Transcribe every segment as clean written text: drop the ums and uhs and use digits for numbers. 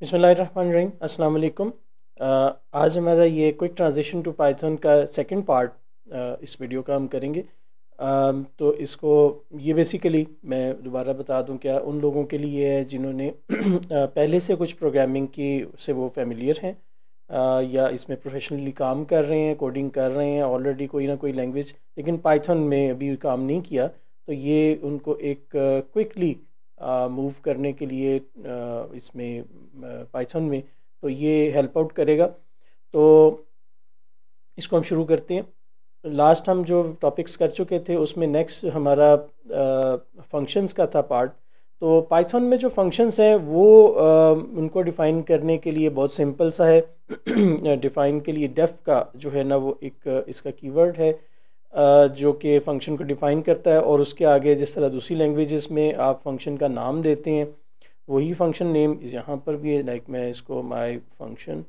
बिस्मिल्लाहिर्रहमानिर्रहीम अस्सलाम वालेकुम। आज हमारा ये क्विक ट्रांजिशन टू पाइथन का सेकंड पार्ट इस वीडियो का हम करेंगे। तो इसको ये बेसिकली मैं दोबारा बता दूं क्या उन लोगों के लिए है जिन्होंने पहले से कुछ प्रोग्रामिंग की से वो फेमिलियर हैं, या इसमें प्रोफेशनली काम कर रहे हैं, कोडिंग कर रहे हैं ऑलरेडी कोई ना कोई लैंग्वेज, लेकिन पाइथन में अभी काम नहीं किया। तो ये उनको एक क्विकली मूव करने के लिए इसमें पाइथन में तो ये हेल्प आउट करेगा। तो इसको हम शुरू करते हैं। लास्ट हम जो टॉपिक्स कर चुके थे उसमें नेक्स्ट हमारा फंक्शंस का था पार्ट। तो पाइथन में जो फंक्शंस हैं वो उनको डिफ़ाइन करने के लिए बहुत सिंपल सा है। डिफ़ाइन के लिए डेफ का जो है ना वो एक इसका कीवर्ड है जो कि फ़ंक्शन को डिफ़ाइन करता है, और उसके आगे जिस तरह दूसरी लैंग्वेजेस में आप फंक्शन का नाम देते हैं वही फंक्शन नेम यहाँ पर भी है। लाइक मैं इसको माय फंक्शन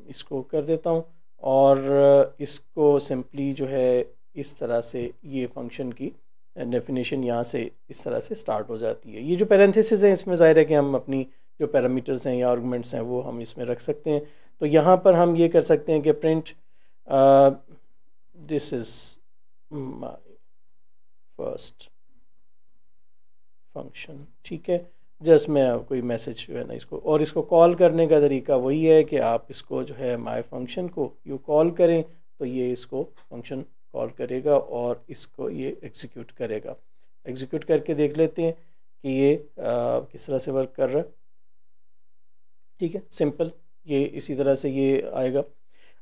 इसको कर देता हूँ और इसको सिंपली जो है इस तरह से ये फंक्शन की डेफिनेशन यहाँ से इस तरह से स्टार्ट हो जाती है। ये जो पैरेंथेसिस हैं इसमें ज़ाहिर है कि हम अपनी जो पैरामीटर्स हैं या आर्गुमेंट्स हैं वो हम इसमें रख सकते हैं। तो यहाँ पर हम ये कर सकते हैं कि print this is my first function, ठीक है। जस्ट मैं कोई मैसेज जो है ना इसको, और इसको कॉल करने का तरीका वही है कि आप इसको जो है माय फंक्शन को यू कॉल करें तो ये इसको फंक्शन कॉल करेगा और इसको ये एग्जीक्यूट करेगा। एग्जीक्यूट करके देख लेते हैं कि ये किस तरह से वर्क कर रहा है। ठीक है, सिंपल ये इसी तरह से ये आएगा।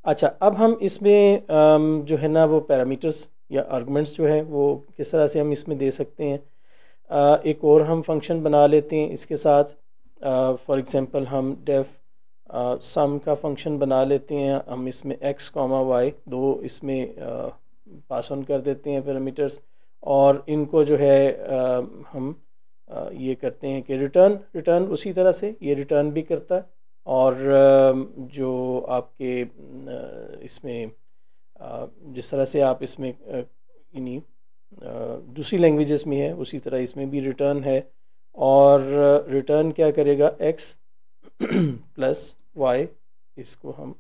अच्छा, अब हम इसमें जो है ना वो पैरामीटर्स या आर्गुमेंट्स जो है वो किस तरह से हम इसमें दे सकते हैं। एक और हम फंक्शन बना लेते हैं इसके साथ। फॉर एग्ज़ाम्पल हम डेफ सम का फंक्शन बना लेते हैं। हम इसमें x, y दो इसमें पास ऑन कर देते हैं पैरामीटर्स, और इनको जो है हम ये करते हैं कि रिटर्न उसी तरह से ये रिटर्न भी करता है। और जो आपके इसमें जिस तरह से आप इसमें इन्हीं दूसरी लैंग्वेजेस में है उसी तरह इसमें भी रिटर्न है। और रिटर्न क्या करेगा, x प्लस y, इसको हम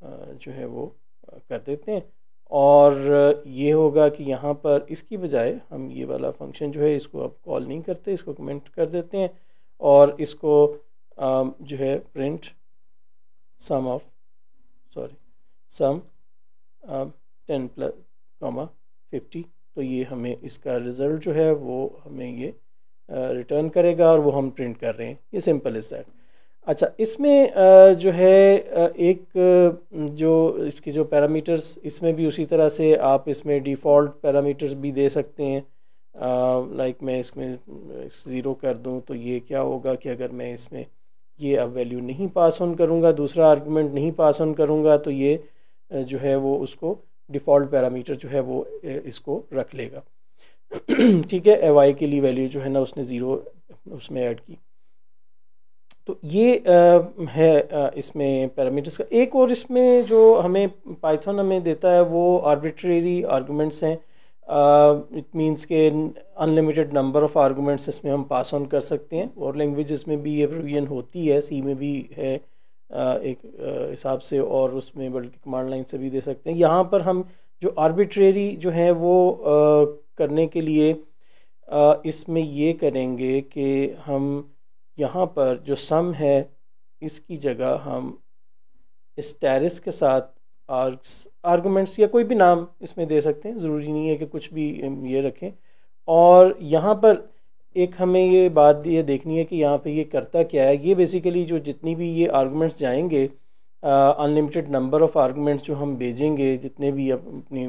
जो है वो कर देते हैं। और ये होगा कि यहाँ पर इसकी बजाय हम ये वाला फंक्शन जो है इसको अब कॉल नहीं करते, इसको कमेंट कर देते हैं और इसको जो है प्रिंट सम 10 प्लस 50। तो ये हमें इसका रिज़ल्ट जो है वो हमें ये रिटर्न करेगा और वो हम प्रिंट कर रहे हैं। ये सिंपल इज़ दैट। अच्छा, इसमें जो है एक जो इसकी जो पैरामीटर्स इसमें भी उसी तरह से आप इसमें डिफ़ॉल्ट पैरामीटर्स भी दे सकते हैं। लाइक मैं इसमें 0 कर दूं तो ये क्या होगा कि अगर मैं इसमें ये अब वैल्यू नहीं पास ऑन करूंगा, दूसरा आर्गुमेंट नहीं पास ऑन करूंगा, तो ये जो है वो उसको डिफ़ॉल्ट पैरामीटर जो है वो इसको रख लेगा। ठीक है, वाई के लिए वैल्यू जो है ना उसने 0 उसमें ऐड की। तो ये है इसमें पैरामीटर्स का। एक और इसमें जो हमें पाइथन हमें देता है वो आर्बिट्रेरी आर्गुमेंट्स हैं। इट मींस के अनलिमिटेड नंबर ऑफ़ आर्गुमेंट्स इसमें हम पास ऑन कर सकते हैं, और लैंग्वेजेस में भी ये प्रोविजन होती है, सी में भी है एक हिसाब से, और उसमें बल्कि कमांड लाइन से भी दे सकते हैं। यहाँ पर हम जो आर्बिट्रेरी जो है वो करने के लिए इसमें ये करेंगे कि हम यहाँ पर जो सम है इसकी जगह हम स्टैरिस के साथ आर्गुमेंट्स या कोई भी नाम इसमें दे सकते हैं, ज़रूरी नहीं है कि कुछ भी ये रखें। और यहाँ पर एक हमें ये बात ये देखनी है कि यहाँ पे ये करता क्या है। ये बेसिकली जो जितनी भी ये आर्गुमेंट्स जाएंगे, अनलिमिटेड नंबर ऑफ़ आर्गुमेंट्स जो हम भेजेंगे जितने भी अपनी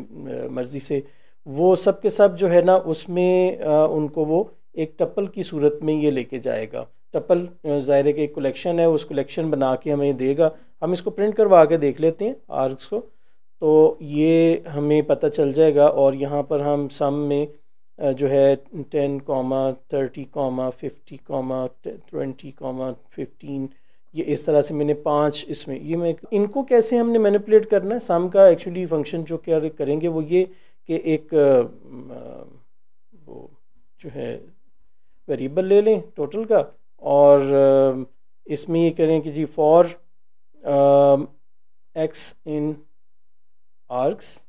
मर्ज़ी से, वो सब के सब जो है ना उसमें उनको वो एक टपल की सूरत में ये लेके जाएगा। टपल ज़ाहिर है कि एक कलेक्शन है, उस कलेक्शन बना के हमें देगा। हम इसको प्रिंट करवा के देख लेते हैं आर्ग्स को, तो ये हमें पता चल जाएगा। और यहाँ पर हम सम में जो है 10, 30, 50, 20, 15, ये इस तरह से मैंने 5 इसमें ये मैं इनको कैसे हमने मैनिपुलेट करना है सम का। एक्चुअली फंक्शन जो क्या करेंगे वो ये कि एक वो जो है वेरिएबल ले लें टोटल का, और इसमें ये करें कि जी फॉर एक्स इन आर्क्स,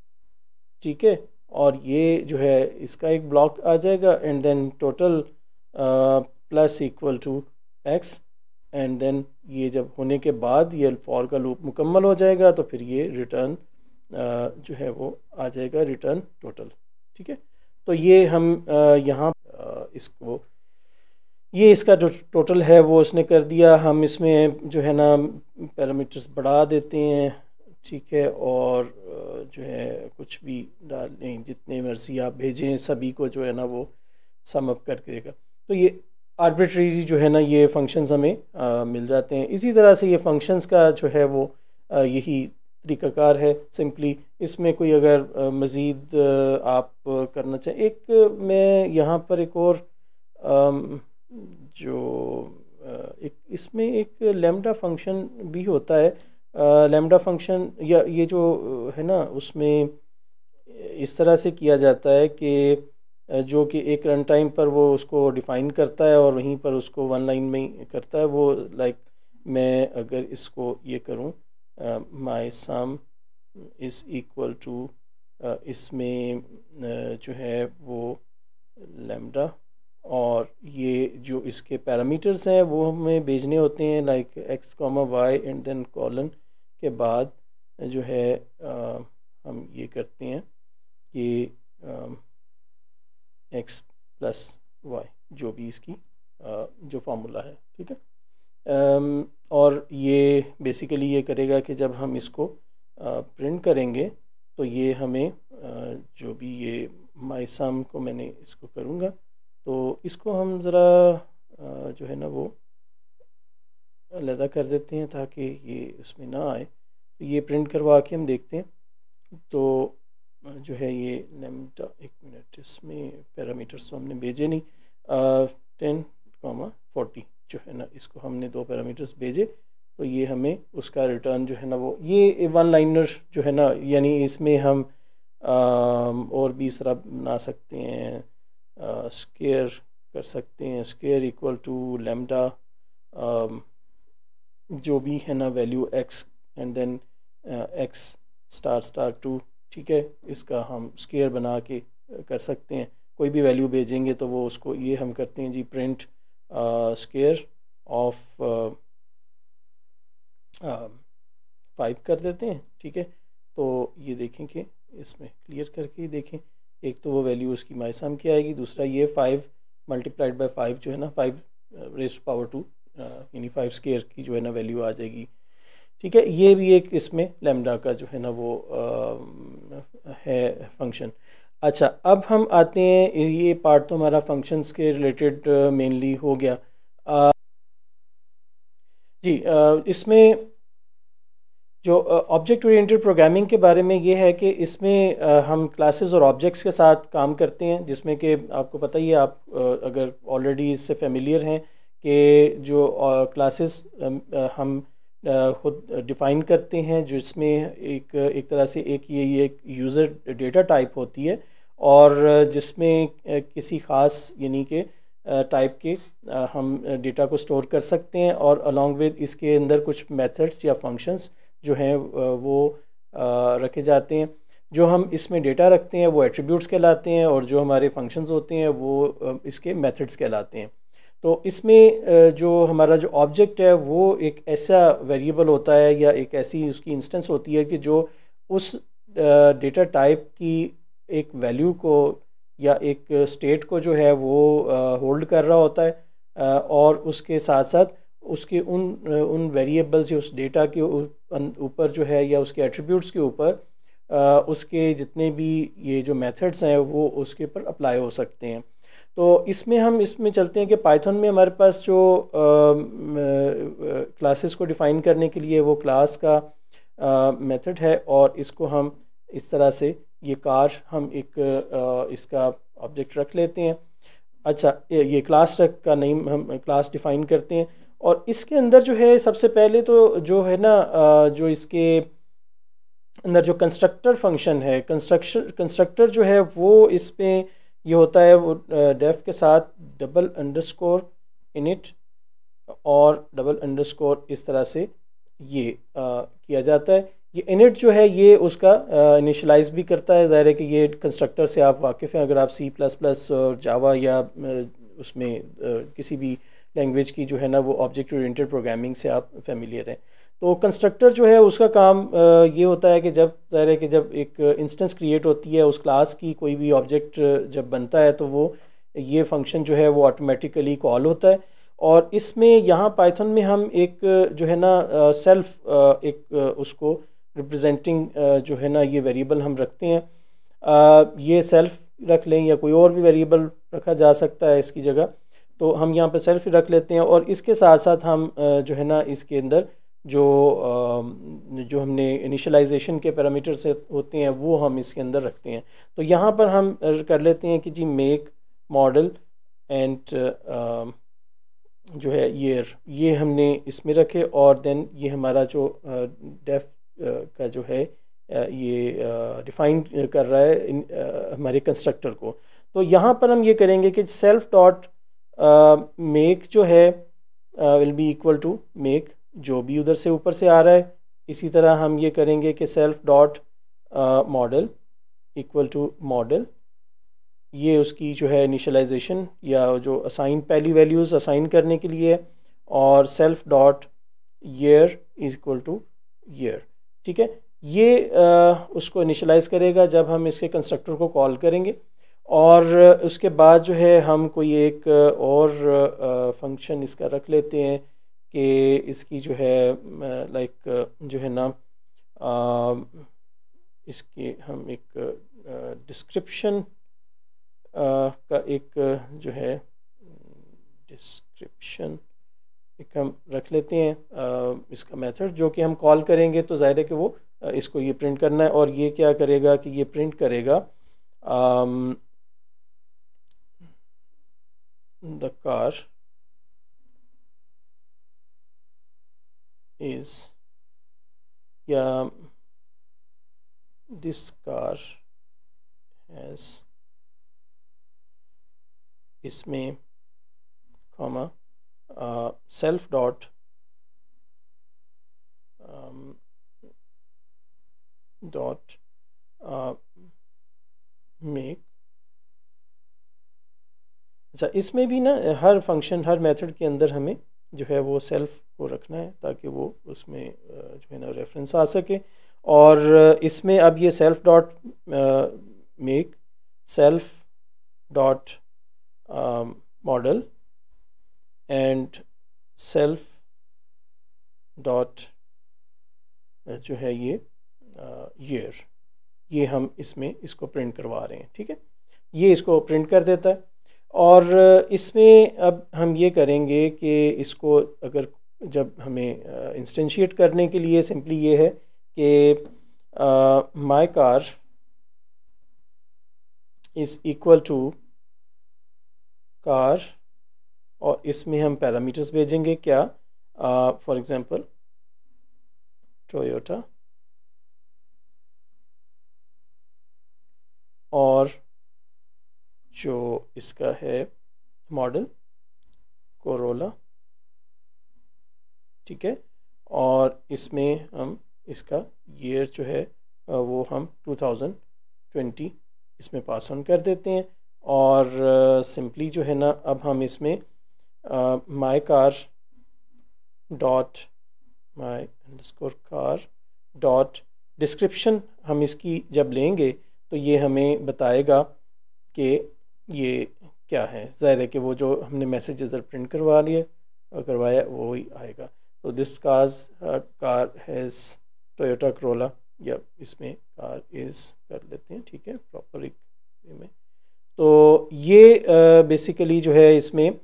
ठीक है, और ये जो है इसका एक ब्लॉक आ जाएगा, and then total plus equal to x, and then ये जब होने के बाद ये फॉर का लूप मुकम्मल हो जाएगा तो फिर ये रिटर्न जो है वो आ जाएगा रिटर्न टोटल, ठीक है। तो ये हम यहाँ इसको ये इसका जो टोटल है वो उसने कर दिया। हम इसमें जो है ना पैरामीटर्स बढ़ा देते हैं, ठीक है, और जो है कुछ भी डाल लें, जितने मर्जी आप भेजें सभी को जो है ना वो सम अप कर देगा। तो ये आर्बिट्रेरी जो है ना ये फंक्शंस हमें मिल जाते हैं। इसी तरह से ये फंक्शंस का जो है वो यही तरीक़ाकार है सिंपली। इसमें कोई अगर मज़ीद आप करना चाहें, एक मैं यहाँ पर एक और जो एक इसमें एक लैम्डा फंक्शन भी होता है। लैम्डा फंक्शन या ये जो है ना उसमें इस तरह से किया जाता है कि जो कि एक रन टाइम पर वो उसको डिफ़ाइन करता है और वहीं पर उसको वन लाइन में ही करता है वो। लाइक मैं अगर इसको ये करूं माई सम इज़ इक्वल टू इसमें जो है वो लैम्डा, और ये जो इसके पैरामीटर्स हैं वो हमें भेजने होते हैं like x comma y and then colon के बाद जो है हम ये करते हैं कि एक्स प्लस वाई जो भी इसकी जो फार्मूला है, ठीक है। और ये बेसिकली ये करेगा कि जब हम इसको प्रिंट करेंगे तो ये हमें जो भी ये माई सम को मैंने इसको करूँगा तो इसको हम ज़रा जो है ना वो अलहदा कर देते हैं ताकि ये उसमें ना आए। तो ये प्रिंट करवा के हम देखते हैं तो जो है ये लैम्डा, एक मिनट, इसमें पैरामीटर्स तो हमने भेजे नहीं, 10,40 जो है ना इसको हमने दो पैरामीटर्स भेजे तो ये हमें उसका रिटर्न जो है ना वो ये वन लाइनर जो है ना, यानी इसमें हम और भी इस तरह बना सकते हैं, स्क्वायर कर सकते हैं, स्क्वायर इक्वल टू लैम्डा जो भी है ना value x and then x star star two, ठीक है, इसका हम स्क्वायर बना के कर सकते हैं। कोई भी वैल्यू भेजेंगे तो वो उसको ये हम करते हैं जी प्रिंट स्क्वायर ऑफ 5 कर देते हैं, ठीक है। तो ये देखें कि इसमें क्लियर करके देखें, एक तो वो वैल्यू उसकी माई सम की आएगी, दूसरा ये 5 मल्टीप्लाइड बाय 5 जो है ना 5 रेज़्ड पावर 2 यानी 5 स्क्वायर की जो है ना वैल्यू आ जाएगी, ठीक है। ये भी एक इसमें लैम्डा का जो है ना वो है फंक्शन। अच्छा, अब हम आते हैं, ये पार्ट तो हमारा फंक्शंस के रिलेटेड मेनली हो गया। जी इसमें जो ऑब्जेक्ट ओरिएंटेड प्रोग्रामिंग के बारे में ये है कि इसमें हम क्लासेस और ऑब्जेक्ट्स के साथ काम करते हैं, जिसमें कि आपको पता ही है, आप अगर ऑलरेडी इससे फेमिलियर हैं कि जो क्लासेस हम खुद डिफ़ाइन करते हैं जिसमें एक तरह से एक यूज़र डेटा टाइप होती है और जिसमें किसी ख़ास यानी कि टाइप के हम डेटा को स्टोर कर सकते हैं और अलॉन्ग विद इसके अंदर कुछ मेथड्स या फंक्शंस जो हैं वो रखे जाते हैं। जो हम इसमें डेटा रखते हैं वो एट्रीब्यूट्स कहलाते हैं और जो हमारे फंक्शंस होते हैं वो इसके मेथड्स कहलाते हैं। तो इसमें जो हमारा जो ऑब्जेक्ट है वो एक ऐसा वेरिएबल होता है या एक ऐसी उसकी इंस्टेंस होती है कि जो उस डेटा टाइप की एक वैल्यू को या एक स्टेट को जो है वो होल्ड कर रहा होता है और उसके साथ साथ उसके उन वेरिएबल्स या उस डेटा के ऊपर जो है या उसके एट्रीब्यूट्स के ऊपर उसके जितने भी ये जो मेथड्स हैं वो उसके ऊपर अप्लाई हो सकते हैं। तो इसमें चलते हैं कि पाइथन में हमारे पास जो क्लासेस को डिफ़ाइन करने के लिए वो क्लास का मेथड है और इसको हम इस तरह से ये कार हम एक इसका ऑब्जेक्ट रख लेते हैं। अच्छा, ये क्लास का नेम हम क्लास डिफ़ाइन करते हैं और इसके अंदर जो है सबसे पहले तो जो है ना जो इसके अंदर जो कंस्ट्रक्टर फंक्शन है, कंस्ट्रक्टर जो है वो इसमें ये होता है वो डेफ के साथ डबल अंडरस्कोर इनिट और डबल अंडरस्कोर इस तरह से ये किया जाता है। ये इनिट जो है ये उसका इनिशलाइज भी करता है। ज़ाहिर है कि ये कंस्ट्रक्टर से आप वाकिफ़ हैं, अगर आप सी प्लस प्लस और जावा या उसमें किसी भी लैंग्वेज की जो है ना वो ऑब्जेक्ट ओरिएंटेड प्रोग्रामिंग से आप फेमिलियर हैं। तो कंस्ट्रक्टर जो है उसका काम ये होता है कि जब ज़ाहिर है कि जब एक इंस्टेंस क्रिएट होती है उस क्लास की, कोई भी ऑब्जेक्ट जब बनता है तो वो ये फंक्शन जो है वो ऑटोमेटिकली कॉल होता है। और इसमें यहाँ पाइथन में हम एक जो है ना सेल्फ एक उसको रिप्रेजेंटिंग जो है ना ये वेरिएबल हम रखते हैं। ये सेल्फ रख लें या कोई और भी वेरिएबल रखा जा सकता है इसकी जगह, तो हम यहाँ पे सेल्फ रख लेते हैं। और इसके साथ साथ हम जो है ना इसके अंदर जो हमने इनिशियलाइजेशन के पैरामीटर से होते हैं वो हम इसके अंदर रखते हैं। तो यहाँ पर हम कर लेते हैं कि जी मेक मॉडल एंड जो है ये हमने इसमें रखे, और देन ये हमारा जो डेफ का जो है ये डिफ़ाइन कर रहा है हमारे कंस्ट्रक्टर को। तो यहाँ पर हम ये करेंगे कि सेल्फ डॉट मेक जो है will be equal to make जो भी उधर से ऊपर से आ रहा है। इसी तरह हम ये करेंगे कि self dot model equal to model, ये उसकी जो है इनिशियलाइजेशन या जो असाइन पहली वैल्यूज़ असाइन करने के लिए, और self dot year is equal two year. ठीक है, ये उसको इनिशियलाइज़ करेगा जब हम इसके कंस्ट्रक्टर को कॉल करेंगे। और उसके बाद जो है हम कोई एक और फंक्शन इसका रख लेते हैं कि इसकी जो है लाइक जो है ना इसकी हम एक डिस्क्रिप्शन का एक जो है डिस्क्रिप्शन एक हम रख लेते हैं इसका मेथड जो कि हम कॉल करेंगे। तो ज़ाहिर है कि वो इसको ये प्रिंट करना है, और ये क्या करेगा कि ये प्रिंट करेगा द कार इज या दिस कार हैज़ इसमें comma self dot dot make. अच्छा, इसमें भी ना हर फंक्शन हर मेथड के अंदर हमें जो है वो सेल्फ को रखना है ताकि वो उसमें जो है ना रेफरेंस आ सके। और इसमें अब ये self dot make self dot model and self dot जो है ये ईयर, ये हम इसमें इसको प्रिंट करवा रहे हैं। ठीक है, ये इसको प्रिंट कर देता है। और इसमें अब हम ये करेंगे कि इसको अगर जब हमें इंस्टेंशिएट करने के लिए सिंपली ये है कि my car is equal to car, और इसमें हम पैरामीटर्स भेजेंगे क्या, फॉर एग्ज़ाम्पल टोयोटा, और जो इसका है मॉडल कोरोला। ठीक है, और इसमें हम इसका ईयर जो है वो हम 2020 इसमें पास ऑन कर देते हैं। और सिंपली जो है ना अब हम इसमें my car dot my underscore car dot description हम इसकी जब लेंगे तो ये हमें बताएगा कि ये क्या है। ज़ाहिर है कि वो जो हमने मैसेज इधर प्रिंट करवाया वो ही आएगा। तो this car has Toyota Corolla, या इसमें कार इज़ कर लेते हैं। ठीक है, प्रॉपर एक में। तो ये बेसिकली जो है इसमें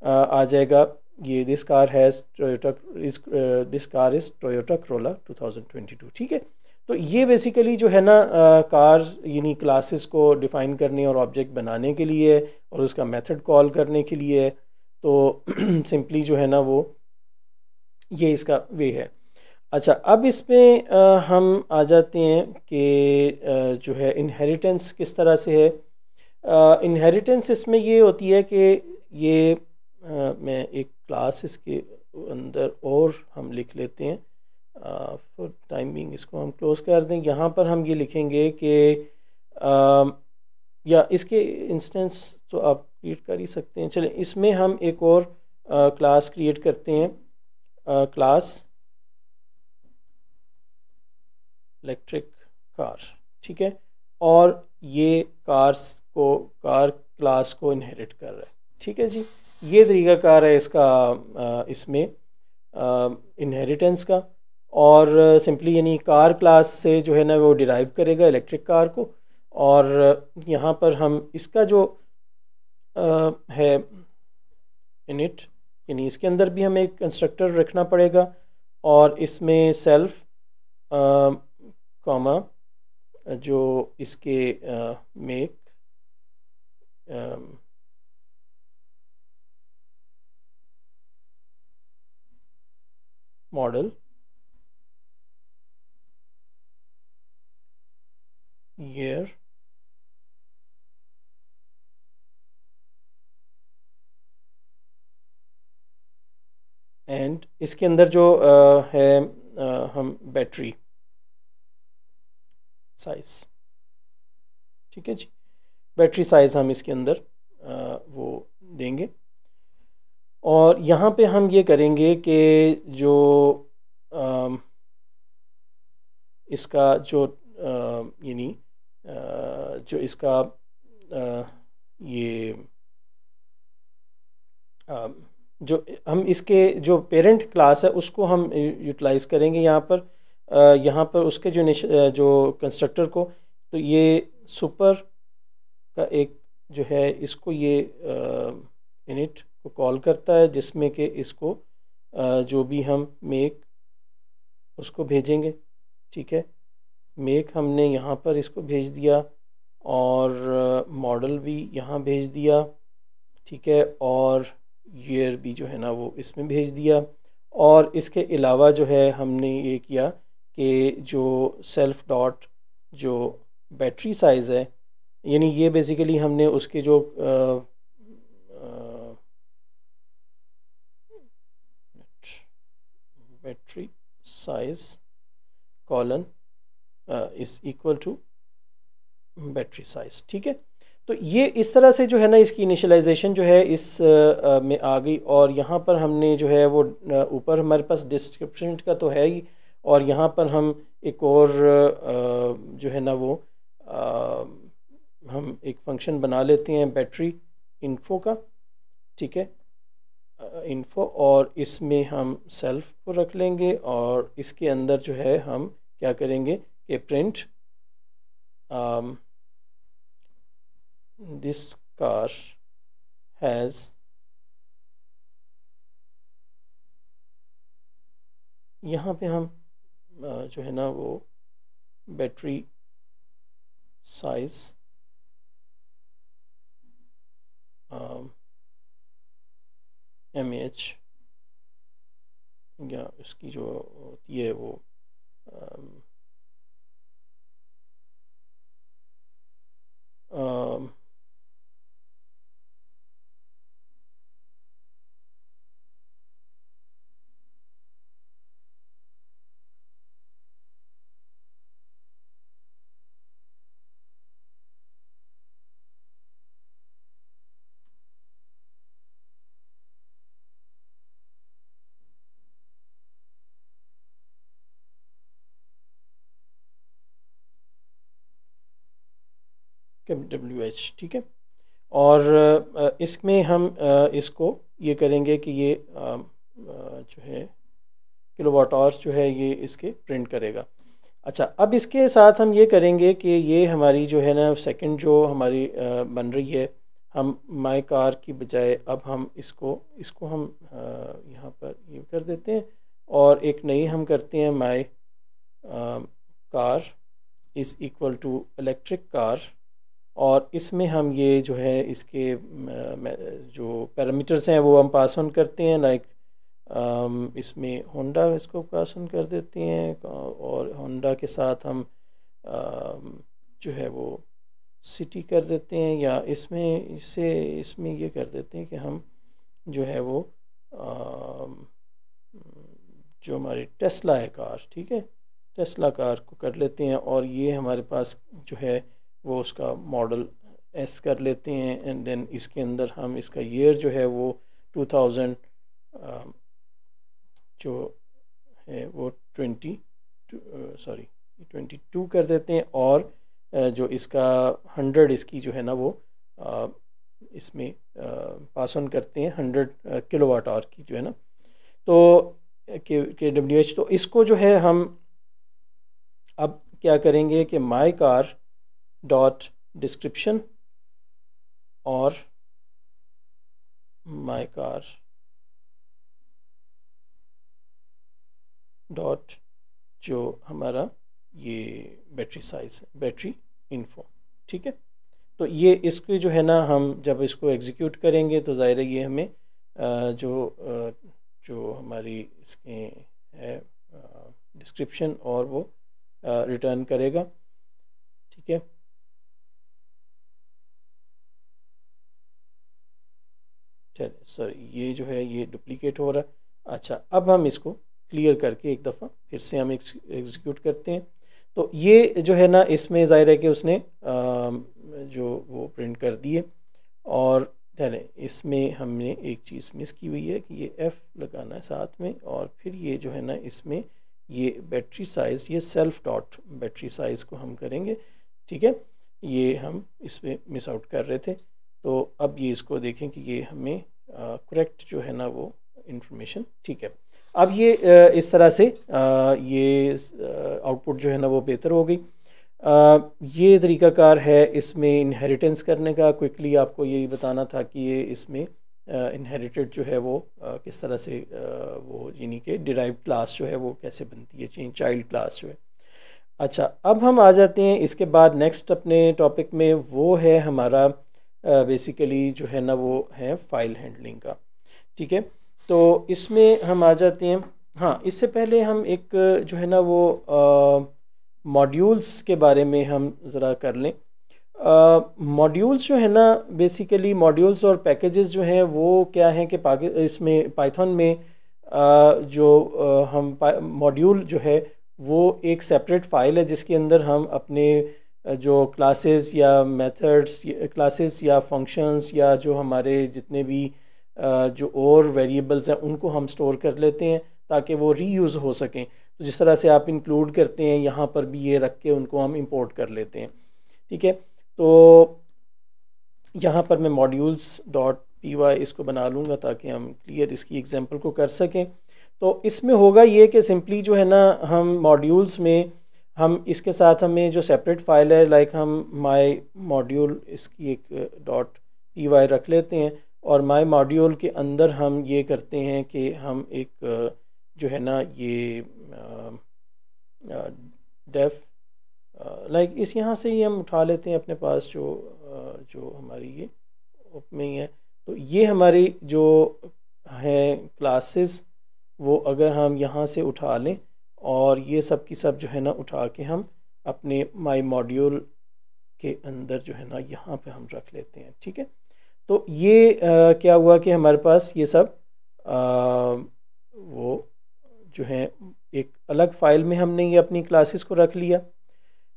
आ जाएगा ये this car has Toyota this car is Toyota Corolla 2022। ठीक है, तो ये बेसिकली जो है ना कार यानी क्लासेस को डिफ़ाइन करने और ऑब्जेक्ट बनाने के लिए और उसका मेथड कॉल करने के लिए। तो सिंपली जो है ना वो ये इसका वे है। अच्छा, अब इसमें हम आ जाते हैं कि जो है इनहेरिटेंस किस तरह से है। इनहेरिटेंस इसमें ये होती है कि ये मैं एक क्लास इसके अंदर और हम लिख लेते हैं। फॉर टाइमिंग इसको हम क्लोज कर दें। यहाँ पर हम ये लिखेंगे कि या इसके इंस्टेंस तो आप क्रिएट कर ही सकते हैं। चलें इसमें हम एक और क्लास क्रिएट करते हैं, क्लास इलेक्ट्रिक कार, ठीक है। और ये कार क्लास को इनहेरिट कर रहा है, ठीक है जी। ये तरीक़ाकार है इसका इसमें इनहेरिटेंस का। और सिंपली यानी कार क्लास से जो है ना वो डिराइव करेगा इलेक्ट्रिक कार को। और यहाँ पर हम इसका जो है इनिट, यानी इसके अंदर भी हमें एक कंस्ट्रक्टर रखना पड़ेगा और इसमें सेल्फ कॉमा जो इसके मेक मॉडल year एंड इसके अंदर जो है हम बैटरी साइज़, ठीक है जी, बैटरी साइज़ हम इसके अंदर वो देंगे। और यहाँ पे हम ये करेंगे कि जो इसका जो यानी जो इसका ये जो हम इसके जो पेरेंट क्लास है उसको हम यूटिलाइज़ करेंगे यहाँ पर उसके जो कंस्ट्रक्टर को। तो ये सुपर का एक जो है इसको ये इनिट को कॉल करता है, जिसमें कि इसको जो भी हम मेक उसको भेजेंगे, ठीक है। मेक हमने यहाँ पर इसको भेज दिया और मॉडल भी यहाँ भेज दिया, ठीक है। और ईयर भी जो है ना वो इसमें भेज दिया। और इसके अलावा जो है हमने ये किया कि जो सेल्फ डॉट जो बैटरी साइज़ है, यानी ये बेसिकली हमने उसके जो battery size colon is equal to battery size, ठीक है। तो ये इस तरह से जो है ना इसकी इनिशियलाइजेशन जो है इस में आ गई। और यहाँ पर हमने जो है वो ऊपर हमारे पास डिस्क्रिप्शन का तो है ही, और यहाँ पर हम एक और जो है ना वो हम एक फंक्शन बना लेते हैं बैटरी इन्फो का, ठीक है, इन्फो। और इसमें हम सेल्फ को रख लेंगे और इसके अंदर जो है हम क्या करेंगे कि प्रिंट दिस कार हैज़ यहाँ पे हम जो है ना वो बैटरी साइज़ mAh या इसकी जो होती है वो WH, ठीक है। और इसमें हम इसको ये करेंगे कि ये जो है किलोवाट आवर्स जो है ये इसके प्रिंट करेगा। अच्छा, अब इसके साथ हम ये करेंगे कि ये हमारी जो है ना सेकंड जो हमारी बन रही है, हम माई कार की बजाय अब हम इसको हम यहाँ पर ये कर देते हैं और एक नई हम करते हैं my car is equal to electric car. और इसमें हम ये जो है इसके जो पैरामीटर्स हैं वो हम पास ऑन करते हैं, लाइक इसमें होंडा इसको पास ऑन कर देते हैं और होंडा के साथ हम जो है वो सिटी कर देते हैं, या इसमें ये कर देते हैं कि हम जो है वो जो हमारी टेस्ला है कार, ठीक है, टेस्ला कार को कर लेते हैं और ये हमारे पास जो है वो उसका मॉडल एस कर लेते हैं एंड देन इसके अंदर हम इसका ईयर जो है वो 2000 जो है वो 22 कर देते हैं और जो इसका 100 इसकी जो है ना वो इसमें पास ऑन करते हैं 100 किलोवाट आवर की जो है ना, तो KWH। तो इसको जो है हम अब क्या करेंगे कि माई कार डॉट डिस्क्रिप्शन और माई कार डॉट जो हमारा ये बैटरी साइज है, बैटरी इन्फो, ठीक है। तो ये इसके जो है ना हम जब इसको एग्जीक्यूट करेंगे तो ज़ाहिर है ये हमें जो हमारी इसके है डिस्क्रिप्शन और वो रिटर्न करेगा, ठीक है। चलिए सॉरी ये जो है ये डुप्लीकेट हो रहा है। अच्छा अब हम इसको क्लियर करके एक दफ़ा फिर से हम एग्जीक्यूट करते हैं। तो ये जो है ना इसमें ज़ाहिर है कि उसने जो वो प्रिंट कर दिए और चले इसमें हमने एक चीज़ मिस की हुई है कि ये F लगाना है साथ में और फिर ये जो है ना इसमें ये बैटरी साइज़ ये सेल्फ डॉट बैटरी साइज़ को हम करेंगे, ठीक है। ये हम इसमें मिस आउट कर रहे थे। तो अब ये इसको देखें कि ये हमें करेक्ट जो है ना वो इंफॉर्मेशन, ठीक है। अब ये इस तरह से ये आउटपुट जो है ना वो बेहतर हो गई। ये तरीक़ाकार है इसमें इनहेरिटेंस करने का। क्विकली आपको यही बताना था कि ये इसमें इनहेरिटेड जो है वो किस तरह से वो यानी कि डिराइव्ड क्लास जो है वो कैसे बनती है, चाइल्ड क्लास जो है। अच्छा अब हम आ जाते हैं इसके बाद नेक्स्ट अपने टॉपिक में, वो है हमारा बेसिकली जो है ना वो है फाइल हैंडलिंग का, ठीक है। तो इसमें हम आ जाते हैं। हाँ इससे पहले हम एक जो है ना वो मॉड्यूल्स के बारे में हम ज़रा कर लें। मॉड्यूल्स जो है ना बेसिकली मॉड्यूल्स और पैकेजेस जो हैं वो क्या हैं कि इसमें पाइथन में जो हम मॉड्यूल जो है वो एक सेपरेट फ़ाइल है जिसके अंदर हम अपने जो क्लासेस या मेथड्स क्लासेस या फंक्शंस या जो हमारे जितने भी जो और वेरिएबल्स हैं उनको हम स्टोर कर लेते हैं ताकि वो रीयूज़ हो सकें। तो जिस तरह से आप इंक्लूड करते हैं यहाँ पर भी ये रख के उनको हम इंपोर्ट कर लेते हैं, ठीक है। तो यहाँ पर मैं modules.py इसको बना लूँगा ताकि हम क्लियर इसकी एग्जांपल को कर सकें। तो इसमें होगा ये कि सिंपली जो है ना हम मॉड्यूल्स में हम इसके साथ हमें जो सेपरेट फ़ाइल है लाइक हम माई मॉड्यूल इसकी एक .py रख लेते हैं और माई मॉड्यूल के अंदर हम ये करते हैं कि हम एक जो है ना ये डेफ लाइक इस यहाँ से ही हम उठा लेते हैं अपने पास जो हमारी ये में ही है। तो ये हमारी जो है क्लासेस वो अगर हम यहाँ से उठा लें और ये सब की सब जो है ना उठा के हम अपने माई मॉड्यूल के अंदर जो है ना यहाँ पे हम रख लेते हैं, ठीक है। तो ये क्या हुआ कि हमारे पास ये सब वो जो है एक अलग फ़ाइल में हमने ये अपनी क्लासेस को रख लिया,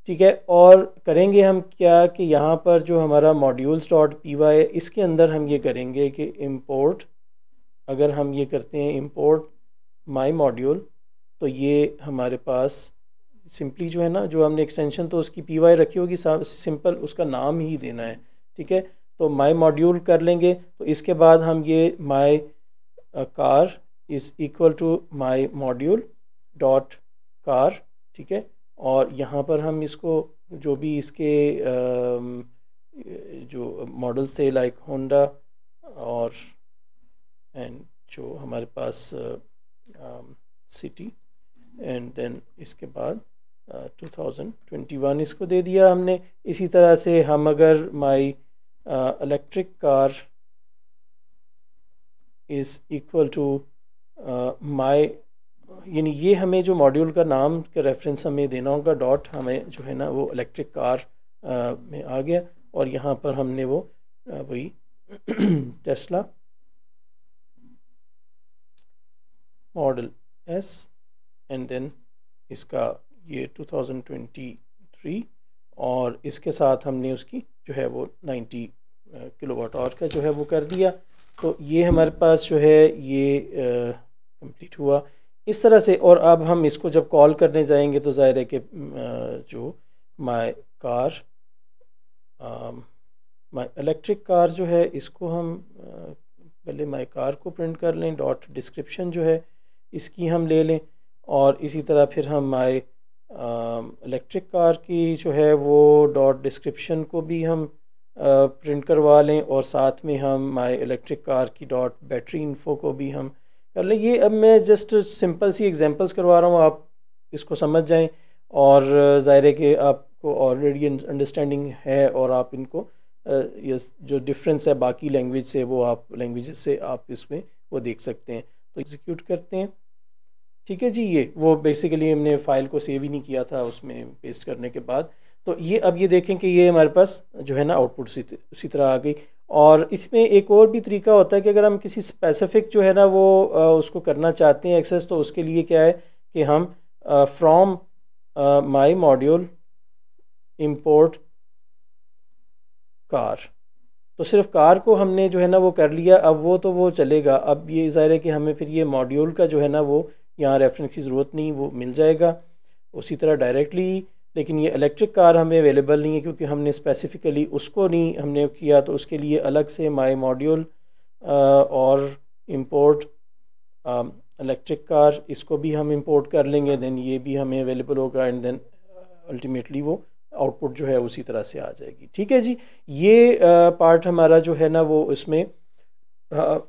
ठीक है। और करेंगे हम क्या कि यहाँ पर जो हमारा modules.py है इसके अंदर हम ये करेंगे कि import, अगर हम ये करते हैं import my module तो ये हमारे पास सिंपली जो है ना जो हमने एक्सटेंशन तो उसकी py रखी होगी, सिंपल उसका नाम ही देना है, ठीक है। तो my module कर लेंगे। तो इसके बाद हम ये my car is equal to my module dot car, ठीक है। और यहाँ पर हम इसको जो भी इसके जो मॉडल्स थे लाइक होंडा और एंड जो हमारे पास सिटी एंड देन इसके बाद 2021 इसको दे दिया हमने। इसी तरह से हम अगर my electric car is equal to my, यानी ये हमें जो मॉड्यूल का नाम का रेफरेंस हमें देना होगा डॉट, हमें जो है ना वो इलेक्ट्रिक कार में आ गया और यहाँ पर हमने वो वही Tesla model S and then इसका ये 2023 और इसके साथ हमने उसकी जो है वो 90 किलोवाट आवर का जो है वो कर दिया। तो ये हमारे पास जो है ये कंप्लीट हुआ इस तरह से। और अब हम इसको जब कॉल करने जाएंगे तो ज़ाहिर है कि जो my car my electric car जो है इसको हम पहले माई कार को प्रिंट कर लें, डॉट डिस्क्रिप्शन जो है इसकी हम ले लें और इसी तरह फिर हम माई इलेक्ट्रिक कार की जो है वो डॉट डिस्क्रिप्शन को भी हम प्रिंट करवा लें और साथ में हम माई इलेक्ट्रिक कार की डॉट बैटरी इन्फो को भी हम कर लें। ये अब मैं जस्ट सिंपल सी एग्जांपल्स करवा रहा हूँ, आप इसको समझ जाएं और ज़ाहिर है कि आपको ऑलरेडी अंडरस्टैंडिंग है और आप इनको ये जो डिफरेंस है बाकी लैंग्वेज से वो आप लैंग्वेजेस से आप इसमें वो देख सकते हैं। तो एग्जीक्यूट करते हैं। ठीक है जी, ये वो बेसिकली हमने फ़ाइल को सेव ही नहीं किया था उसमें पेस्ट करने के बाद। तो ये अब ये देखें कि ये हमारे पास जो है ना आउटपुट उसी तरह आ गई। और इसमें एक और भी तरीका होता है कि अगर हम किसी स्पेसिफिक जो है ना वो उसको करना चाहते हैं एक्सेस, तो उसके लिए क्या है कि हम from my module import car, तो सिर्फ कार को हमने जो है ना वो कर लिया। अब वो तो वो चलेगा, अब ये ज़ाहिर है कि हमें फिर ये मॉड्यूल का जो है ना वो यहाँ रेफरेंस की ज़रूरत नहीं, वो मिल जाएगा उसी तरह डायरेक्टली। लेकिन ये इलेक्ट्रिक कार हमें अवेलेबल नहीं है क्योंकि हमने स्पेसिफ़िकली उसको नहीं हमने किया, तो उसके लिए अलग से माई मॉड्यूल और इंपोर्ट इलेक्ट्रिक कार, इसको भी हम इंपोर्ट कर लेंगे। देन ये भी हमें अवेलेबल होगा एंड देन अल्टीमेटली वो आउटपुट जो है उसी तरह से आ जाएगी। ठीक है जी, ये पार्ट हमारा जो है ना वो इसमें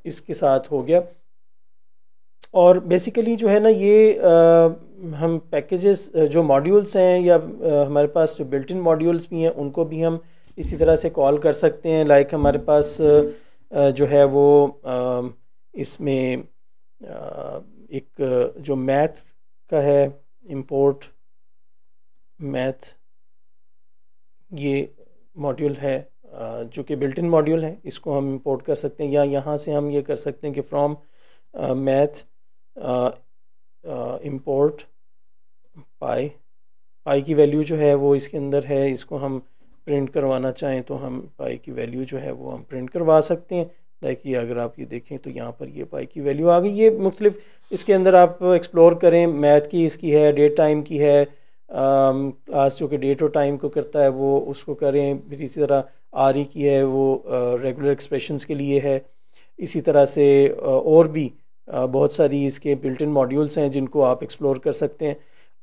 इसके साथ हो गया। और बेसिकली जो है ना ये हम पैकेजेस जो मॉड्यूल्स हैं या हमारे पास जो बिल्ट इन मॉड्यूल्स भी हैं उनको भी हम इसी तरह से कॉल कर सकते हैं। लाइक हमारे पास जो है वो इसमें एक जो मैथ का है इंपोर्ट मैथ, ये मॉड्यूल है जो कि बिल्ट इन मॉड्यूल है, इसको हम इंपोर्ट कर सकते हैं। या यहाँ से हम ये कर सकते हैं कि फ्रॉम मैथ इंपोर्ट पाई की वैल्यू जो है वो इसके अंदर है, इसको हम प्रिंट करवाना चाहें तो हम पाई की वैल्यू जो है वो हम प्रिंट करवा सकते हैं। लाइक ये अगर आप ये देखें तो यहाँ पर ये पाई की वैल्यू आ गई। ये मुख्तलिफ इसके अंदर आप एक्सप्लोर करें, मैथ की इसकी है, डेट टाइम की है, क्लास जो कि डेट और टाइम को करता है वो उसको करें। फिर इसी तरह आर की है वो रेगुलर एक्सप्रेशंस के लिए है। इसी तरह से और भी बहुत सारी इसके बिल्ट इन मॉड्यूल्स हैं जिनको आप एक्सप्लोर कर सकते हैं।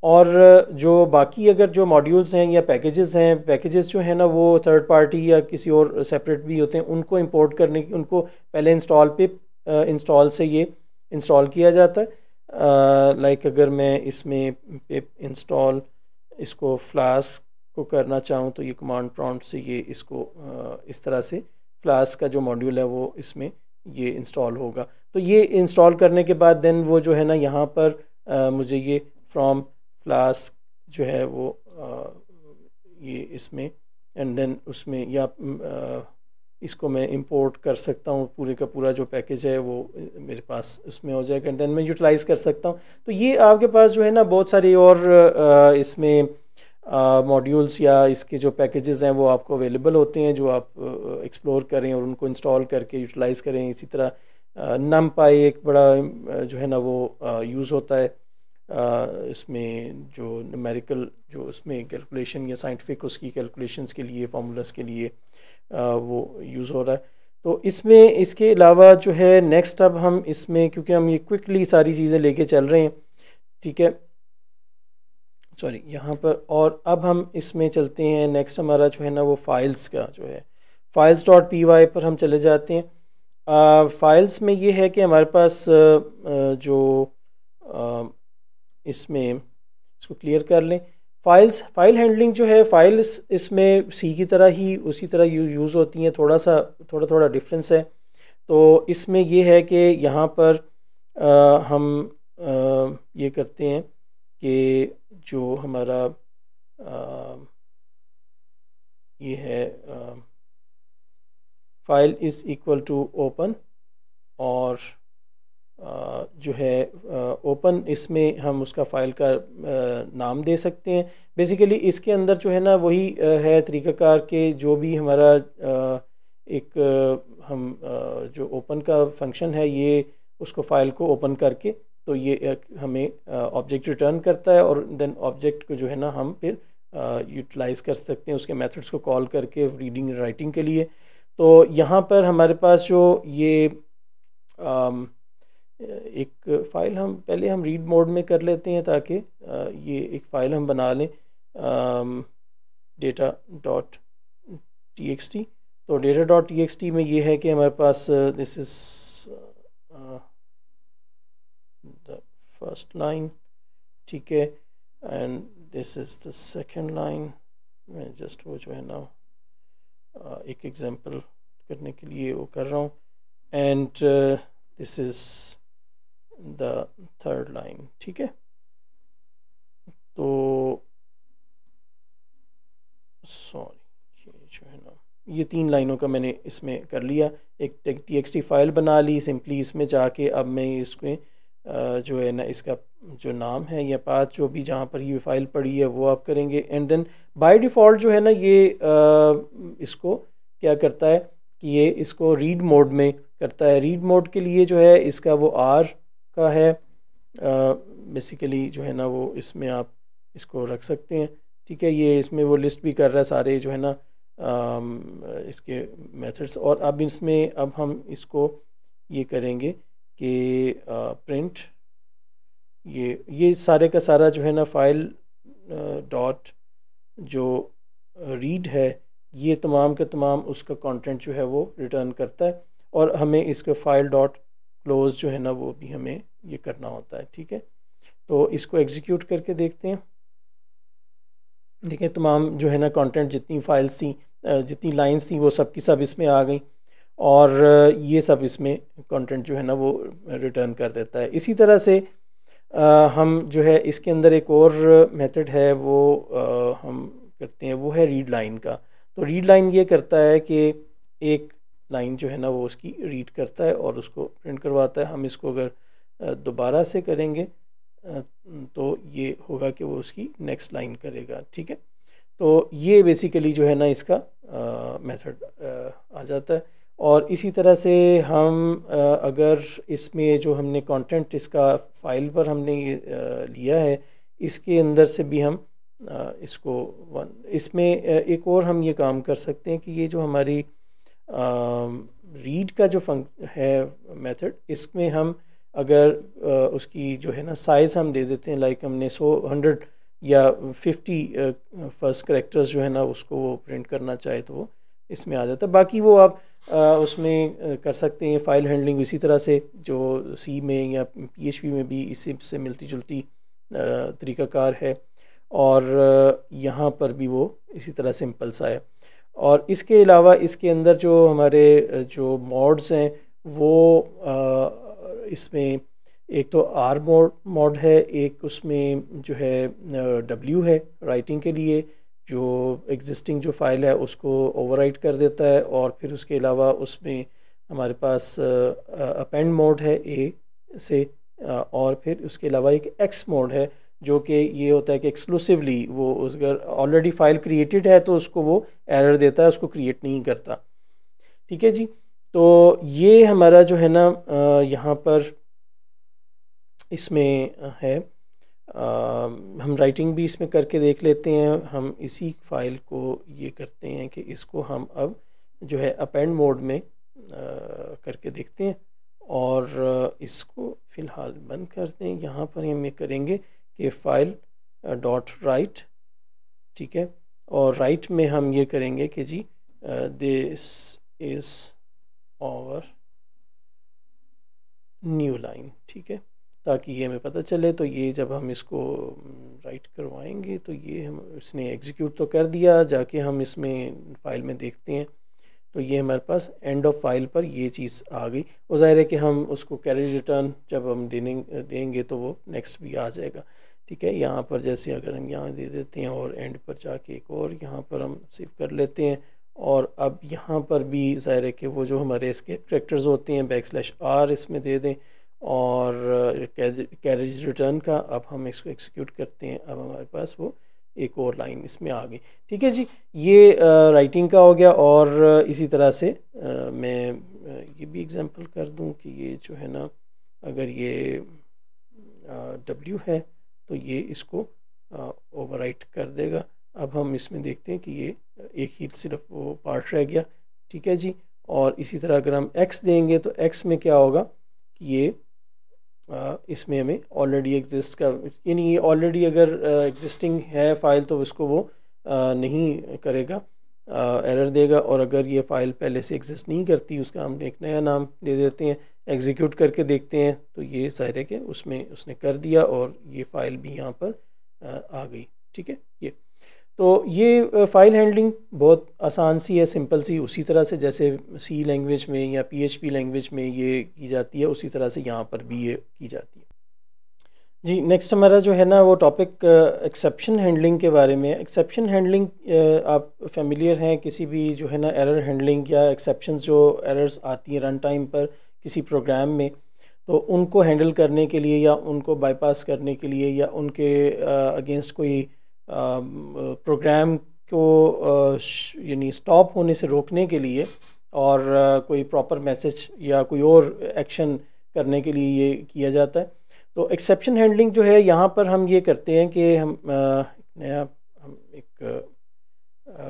और जो बाकी अगर जो मॉड्यूल्स हैं या पैकेजेस जो हैं ना वो थर्ड पार्टी या किसी और सेपरेट भी होते हैं, उनको इंपोर्ट करने की उनको पहले इंस्टॉल से ये इंस्टॉल किया जाता है। लाइक अगर मैं इसमें पिप इंस्टॉल इसको फ्लास्क को करना चाहूँ तो ये कमांड प्रॉम्प्ट से ये इसको इस तरह से फ्लास्क का जो मॉड्यूल है वो इसमें ये इंस्टॉल होगा। तो ये इंस्टॉल करने के बाद देन वो जो है ना यहाँ पर मुझे ये फ्रॉम फ्लास्क जो है वो ये इसमें एंड देन उसमें या इसको मैं इंपोर्ट कर सकता हूँ, पूरे का पूरा जो पैकेज है वो मेरे पास उसमें हो जाएगा एंड देन मैं यूटिलाइज़ कर सकता हूँ। तो ये आपके पास जो है ना बहुत सारी और इसमें मॉड्यूल्स या इसके जो पैकेजेस हैं वो आपको अवेलेबल होते हैं जो आप एक्सप्लोर करें और उनको इंस्टॉल करके यूटिलाइज़ करें। इसी तरह नमपाई एक बड़ा जो है ना वो यूज़ होता है इसमें जो न्यूमेरिकल जो उसमें कैलकुलेशन या साइंटिफिक उसकी कैलकुलेशंस के लिए फार्मूलास के लिए वो यूज़ हो रहा है। तो इसमें इसके अलावा जो है नेक्स्ट अब हम इसमें क्योंकि हम ये क्विकली सारी चीज़ें लेके चल रहे हैं, ठीक है, सॉरी यहाँ पर। और अब हम इसमें चलते हैं, नेक्स्ट हमारा जो है ना वो फाइल्स का जो है files.py पर हम चले जाते हैं। फाइल्स में ये है कि हमारे पास जो इसमें इसको क्लियर कर लें, फाइल हैंडलिंग जो है फाइल्स इसमें सी की तरह ही उसी तरह यूज़ होती हैं, थोड़ा डिफरेंस है। तो इसमें ये है कि यहाँ पर हम ये करते हैं कि जो हमारा ये है file is equal to open और जो है ओपन, इसमें हम उसका फ़ाइल का नाम दे सकते हैं। बेसिकली इसके अंदर जो है ना वही है तरीक़ाकार के जो भी हमारा एक हम जो ओपन का फंक्शन है ये उसको फ़ाइल को ओपन करके तो ये हमें ऑब्जेक्ट रिटर्न करता है और देन ऑब्जेक्ट को जो है ना हम फिर यूटिलाइज़ कर सकते हैं उसके मेथड्स को कॉल करके रीडिंग राइटिंग के लिए। तो यहाँ पर हमारे पास जो ये एक फ़ाइल हम पहले हम रीड मोड में कर लेते हैं ताकि ये एक फ़ाइल हम बना लें data.txt। तो data.txt में ये है कि हमारे पास this is the first line, ठीक है, and this is the second line. मैं जस्ट वो जो है ना एक एग्जांपल करने के लिए वो कर रहा हूँ, and this is the third line, ठीक है। तो सॉरी ये जो है ना ये 3 लाइनों का मैंने इसमें कर लिया, एक txt फ़ाइल बना ली सिंपली। इसमें जाके अब मैं इसको जो है ना इसका जो नाम है या पाथ जो भी जहाँ पर ये फ़ाइल पड़ी है वो आप करेंगे, एंड देन बाय डिफ़ॉल्ट जो है ना ये इसको क्या करता है कि ये इसको रीड मोड में करता है। रीड मोड के लिए जो है इसका वो R का है बेसिकली जो है ना वो इसमें आप इसको रख सकते हैं, ठीक है। ये इसमें वो लिस्ट भी कर रहा है सारे जो है ना इसके मेथड्स। और अब इसमें अब हम इसको ये करेंगे कि प्रिंट ये सारे का सारा जो है ना फाइल डॉट जो रीड है ये तमाम के तमाम उसका कंटेंट जो है वो रिटर्न करता है, और हमें इसके फाइल डॉट क्लोज जो है ना वो भी हमें ये करना होता है, ठीक है। तो इसको एग्जीक्यूट करके देखते हैं। देखिए तमाम जो है ना कंटेंट जितनी फाइल्स थी जितनी लाइंस थी वो सब की सब इसमें आ गई, और ये सब इसमें कंटेंट जो है ना वो रिटर्न कर देता है। इसी तरह से हम जो है इसके अंदर एक और मेथड है वो हम करते हैं, वो है रीड लाइन का। तो रीड लाइन ये करता है कि एक लाइन जो है ना वो उसकी रीड करता है और उसको प्रिंट करवाता है। हम इसको अगर दोबारा से करेंगे तो ये होगा कि वो उसकी नेक्स्ट लाइन करेगा, ठीक है। तो ये बेसिकली जो है ना इसका मेथड आ जाता है। और इसी तरह से हम अगर इसमें जो हमने कंटेंट इसका फ़ाइल पर हमने लिया है इसके अंदर से भी हम इसको इसमें एक और हम ये काम कर सकते हैं कि ये जो हमारी रीड का जो है मेथड, इसमें हम अगर उसकी जो है ना साइज़ हम दे देते हैं, लाइक हमने 100 या 50 फर्स्ट कैरेक्टर्स जो है ना उसको वो प्रिंट करना चाहे तो वो इसमें आ जाता है। बाकी वो आप उसमें कर सकते हैं फ़ाइल हैंडलिंग इसी तरह से जो सी में या PHP में भी इसी से मिलती जुलती तरीक़ाकार है, और यहाँ पर भी वो इसी तरह सिंपल सा है। और इसके अलावा इसके अंदर जो हमारे जो मॉड्स हैं वो इसमें एक तो R मोड है, एक उसमें जो है W है राइटिंग के लिए, जो एग्जिस्टिंग जो फाइल है उसको ओवरराइट कर देता है, और फिर उसके अलावा उसमें हमारे पास अपेंड मोड है A से, और फिर उसके अलावा एक X मोड है जो कि ये होता है कि एक्सक्लूसिवली वो अगर ऑलरेडी फ़ाइल क्रिएटेड है तो उसको वो एरर देता है, उसको क्रिएट नहीं करता, ठीक है जी। तो ये हमारा जो है ना यहाँ पर इसमें है हम राइटिंग भी इसमें करके देख लेते हैं। हम इसी फाइल को ये करते हैं कि इसको हम अब जो है अपेंड मोड में करके देखते हैं, और इसको फ़िलहाल बंद करते हैं। यहाँ पर हम ये करेंगे कि फ़ाइल डॉट राइट, ठीक है, और राइट में हम ये करेंगे कि जी this is our new line, ठीक है, ताकि ये हमें पता चले। तो ये जब हम इसको राइट करवाएंगे तो ये हम इसने एग्जीक्यूट तो कर दिया, जाके हम इसमें फ़ाइल में देखते हैं तो ये हमारे पास एंड ऑफ फाइल पर ये चीज़ आ गई। वो ज़ाहिर है कि हम उसको कैरेज रिटर्न जब हम देंगे तो वो नेक्स्ट भी आ जाएगा, ठीक है। यहाँ पर जैसे अगर हम यहाँ दे देते हैं और एंड पर जाके एक और यहाँ पर हम सेव कर लेते हैं, और अब यहाँ पर भी ज़ाहिर है कि वो जो हमारे एस्केप कैरेक्टर्स होते हैं \r इसमें दे दें, और कैरेज रिटर्न का। अब हम इसको एग्जीक्यूट करते हैं, अब हमारे पास वो एक और लाइन इसमें आ गई। ठीक है जी, ये राइटिंग का हो गया। और इसी तरह से मैं ये भी एग्जांपल कर दूं कि ये जो है ना, अगर ये W है तो ये इसको ओवरराइट कर देगा। अब हम इसमें देखते हैं कि ये एक ही सिर्फ वो पार्ट रह गया। ठीक है जी, और इसी तरह अगर हम X देंगे तो X में क्या होगा कि ये इसमें हमें ऑलरेडी एग्जिस्ट का, यानी ये ऑलरेडी अगर एग्जिस्टिंग है फ़ाइल तो उसको वो नहीं करेगा, एरर देगा। और अगर ये फ़ाइल पहले से एग्जिस्ट नहीं करती, उसका हम एक नया नाम दे देते हैं, एग्जीक्यूट करके देखते हैं तो ये ज़ाहिर है कि उसमें उसने कर दिया और ये फ़ाइल भी यहाँ पर आ गई। ठीक है, ये फ़ाइल हैंडलिंग बहुत आसान सी है, सिंपल सी, उसी तरह से जैसे C लैंग्वेज में या PHP लैंग्वेज में ये की जाती है, उसी तरह से यहाँ पर भी ये की जाती है। जी, नेक्स्ट हमारा जो है ना वो टॉपिक एक्सेप्शन हैंडलिंग के बारे में है। एक्सेप्शन हैंडलिंग आप फेमिलियर हैं किसी भी जो है ना एरर हैंडलिंग या एक्सेप्शंस जो एरर्स आती हैं रन टाइम पर किसी प्रोग्राम में, तो उनको हैंडल करने के लिए या उनको बाईपास करने के लिए या उनके अगेंस्ट कोई प्रोग्राम को यानी स्टॉप होने से रोकने के लिए और कोई प्रॉपर मैसेज या कोई और एक्शन करने के लिए ये किया जाता है। तो एक्सेप्शन हैंडलिंग जो है यहाँ पर हम ये करते हैं कि हम एक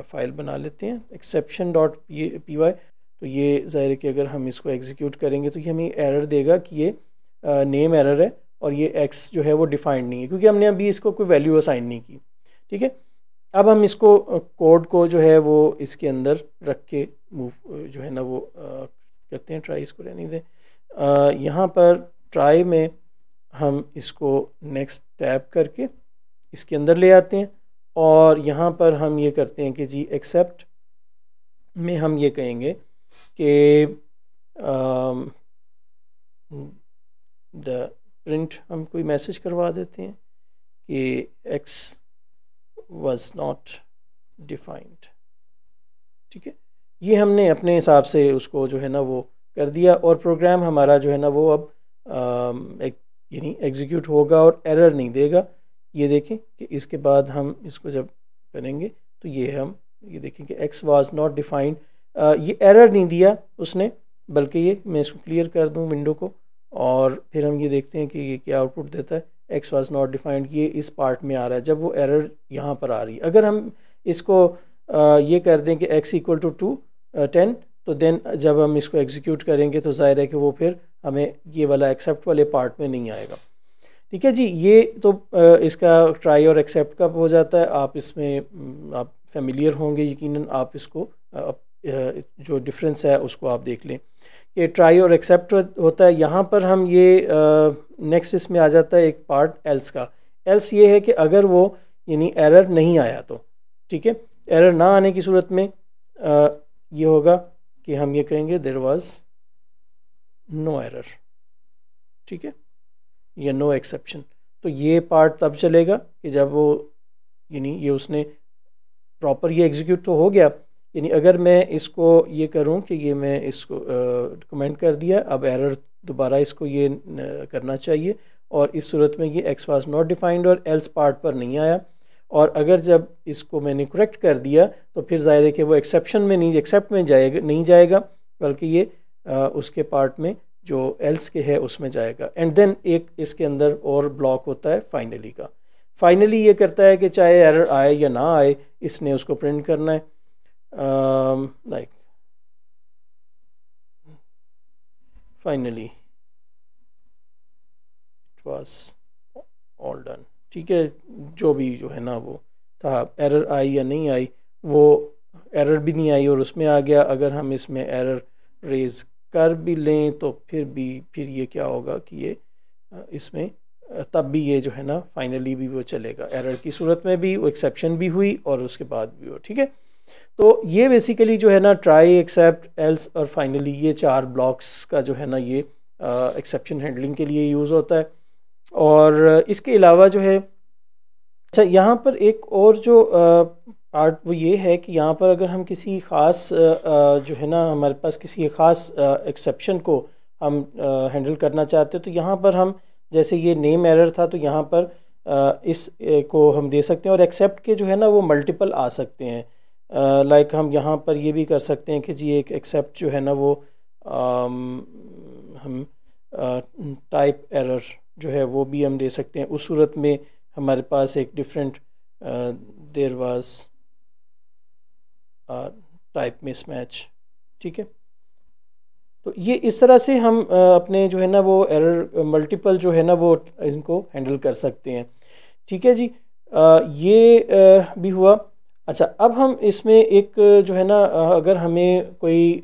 फ़ाइल बना लेते हैं exception.py। तो ये ज़ाहिर है कि अगर हम इसको एग्जीक्यूट करेंगे तो ये हमें एरर देगा कि ये नेम एरर है और ये X जो है वो डिफाइंड नहीं है, क्योंकि हमने अभी इसको कोई वैल्यू असाइन नहीं की। ठीक है, अब हम इसको कोड को जो है वो इसके अंदर रख के मूव जो है ना वो करते हैं, ट्राई इसको रहने दें। यहाँ पर ट्राई में हम इसको नेक्स्ट टैब करके इसके अंदर ले आते हैं और यहाँ पर हम ये करते हैं कि जी एक्सेप्ट में हम ये कहेंगे कि प्रिंट हम कोई मैसेज करवा देते हैं कि X was not defined। ठीक है, ये हमने अपने हिसाब से उसको जो है ना वो कर दिया और प्रोग्राम हमारा जो है ना वो अब यानी एग्जीक्यूट होगा और एरर नहीं देगा। ये देखें कि इसके बाद हम इसको जब करेंगे तो ये देखें कि X was not defined, ये एरर नहीं दिया उसने, बल्कि ये मैं इसको क्लियर कर दूं विंडो को और फिर हम ये देखते हैं कि ये क्या आउटपुट देता है। X was not defined ये इस पार्ट में आ रहा है जब वो एरर यहाँ पर आ रही है। अगर हम इसको ये कर दें कि X = 10 तो देन जब हम इसको एग्जीक्यूट करेंगे तो ज़ाहिर है कि वो फिर हमें ये वाला एक्सेप्ट वाले पार्ट में नहीं आएगा। ठीक है जी, ये तो इसका ट्राई और एक्सेप्ट कब हो जाता है, आप इसमें आप फेमिलियर होंगे यकीनन। आप इसको जो डिफरेंस है उसको आप देख लें कि ट्राई और एक्सेप्ट होता है। यहाँ पर हम ये नेक्स्ट इसमें आ जाता है एक पार्ट एल्स का। एल्स ये है कि अगर वो यानी एरर नहीं आया तो, ठीक है, एरर ना आने की सूरत में ये होगा कि हम ये कहेंगे देयर वाज नो एरर। ठीक है, या नो एक्सेप्शन। तो ये पार्ट तब चलेगा कि जब वो यानी ये उसने प्रॉपर ये एग्जीक्यूट तो हो गया, यानी अगर मैं इसको ये करूं कि ये मैं इसको कमेंट कर दिया, अब एरर दोबारा इसको ये करना चाहिए और इस सूरत में ये X was not defined और एल्स पार्ट पर नहीं आया। और अगर जब इसको मैंने करेक्ट कर दिया तो फिर ज़ाहिर है कि वो एक्सेप्शन में नहीं, एक्सेप्ट में नहीं जाएगा, बल्कि ये उसके पार्ट में जो एल्स के है उसमें जाएगा। एंड देन एक इसके अंदर और ब्लॉक होता है फाइनली का। फाइनली ये करता है कि चाहे एरर आए या ना आए, इसने उसको प्रिंट करना है like finally it was all done. ठीक है, जो भी जो है ना वो था, एरर आई या नहीं आई, वो एरर भी नहीं आई और उसमें आ गया। अगर हम इसमें एरर रेज कर भी लें तो फिर ये क्या होगा कि ये इसमें तब भी ये जो है ना फाइनली भी वो चलेगा, एरर की सूरत में भी वो एक्सेप्शन भी हुई और उसके बाद भी हो। ठीक है, तो ये बेसिकली जो है ना ट्राई, एक्सेप्ट, एल्स और फाइनली ये 4 ब्लॉक्स का जो है ना ये एक्सेप्शन हैंडलिंग के लिए यूज़ होता है। और इसके अलावा जो है अच्छा यहाँ पर एक और जो पार्ट वो ये है कि यहाँ पर अगर हम किसी ख़ास जो है ना हमारे पास किसी ख़ास एक्सेप्शन को हम हैंडल करना चाहते हैं। तो यहाँ पर हम जैसे ये नेम एरर था तो यहाँ पर इस को हम दे सकते हैं, और एक्सेप्ट के जो है ना वो मल्टीपल आ सकते हैं। लाइक हम यहाँ पर ये भी कर सकते हैं कि जी एक एक्सेप्ट जो है ना वो हम टाइप एरर जो है वो भी हम दे सकते हैं। उस सूरत में हमारे पास एक different there was type mismatch. ठीक है, तो ये इस तरह से हम अपने जो है ना वो एरर मल्टीपल जो है ना वो इनको हैंडल कर सकते हैं। ठीक है जी, ये भी हुआ। अच्छा, अब हम इसमें एक जो है ना अगर हमें कोई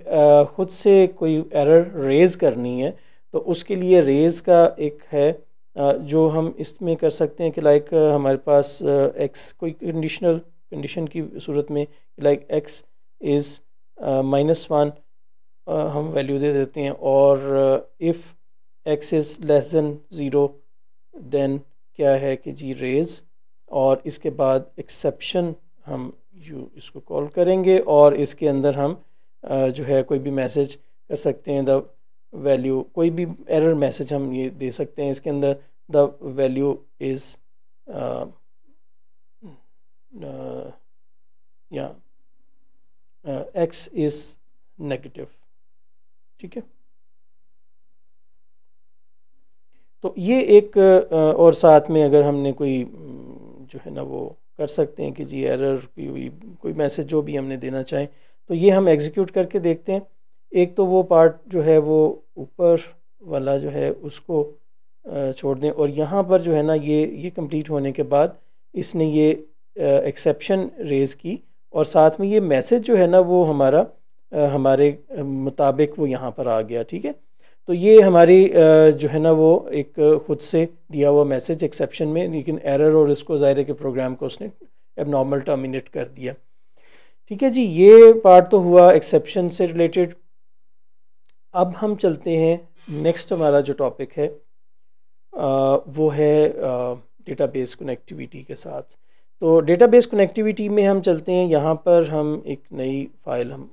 ख़ुद से कोई एरर रेज़ करनी है तो उसके लिए रेज़ का एक है जो हम इसमें कर सकते हैं कि लाइक हमारे पास एक्स कोई कंडीशन की सूरत में लाइक एक्स इज़ -1 हम वैल्यू दे देते हैं, और if x is less than 0 then क्या है कि जी रेज़, और इसके बाद एक्सेप्शन हम इसको कॉल करेंगे, और इसके अंदर हम जो है कोई भी मैसेज कर सकते हैं। द वैल्यू कोई भी एरर मैसेज हम ये दे सकते हैं इसके अंदर, द वैल्यू इज़ या एक्स इज़ नेगेटिव। ठीक है, तो ये एक और साथ में अगर हमने कोई जो है ना वो कर सकते हैं कि जी एरर की हुई कोई मैसेज जो भी हमने देना चाहें, तो ये हम एग्जीक्यूट करके देखते हैं। एक तो वो पार्ट जो है वो ऊपर वाला जो है उसको छोड़ दें, और यहाँ पर जो है ना ये कंप्लीट होने के बाद इसने ये एक्सेप्शन रेज़ की, और साथ में ये मैसेज जो है ना वो हमारा हमारे मुताबिक वो यहाँ पर आ गया। ठीक है, तो ये हमारी जो है ना वो एक ख़ुद से दिया हुआ मैसेज एक्सेप्शन में, लेकिन एरर और इसको ज़ाहिर है कि प्रोग्राम को उसने एबनॉर्मल टर्मिनेट कर दिया। ठीक है जी, ये पार्ट तो हुआ एक्सेप्शन से रिलेटेड। अब हम चलते हैं नेक्स्ट, हमारा जो टॉपिक है वो है डेटाबेस कनेक्टिविटी के साथ। तो डेटाबेस कनेक्टिविटी में हम चलते हैं, यहाँ पर हम एक नई फाइल हम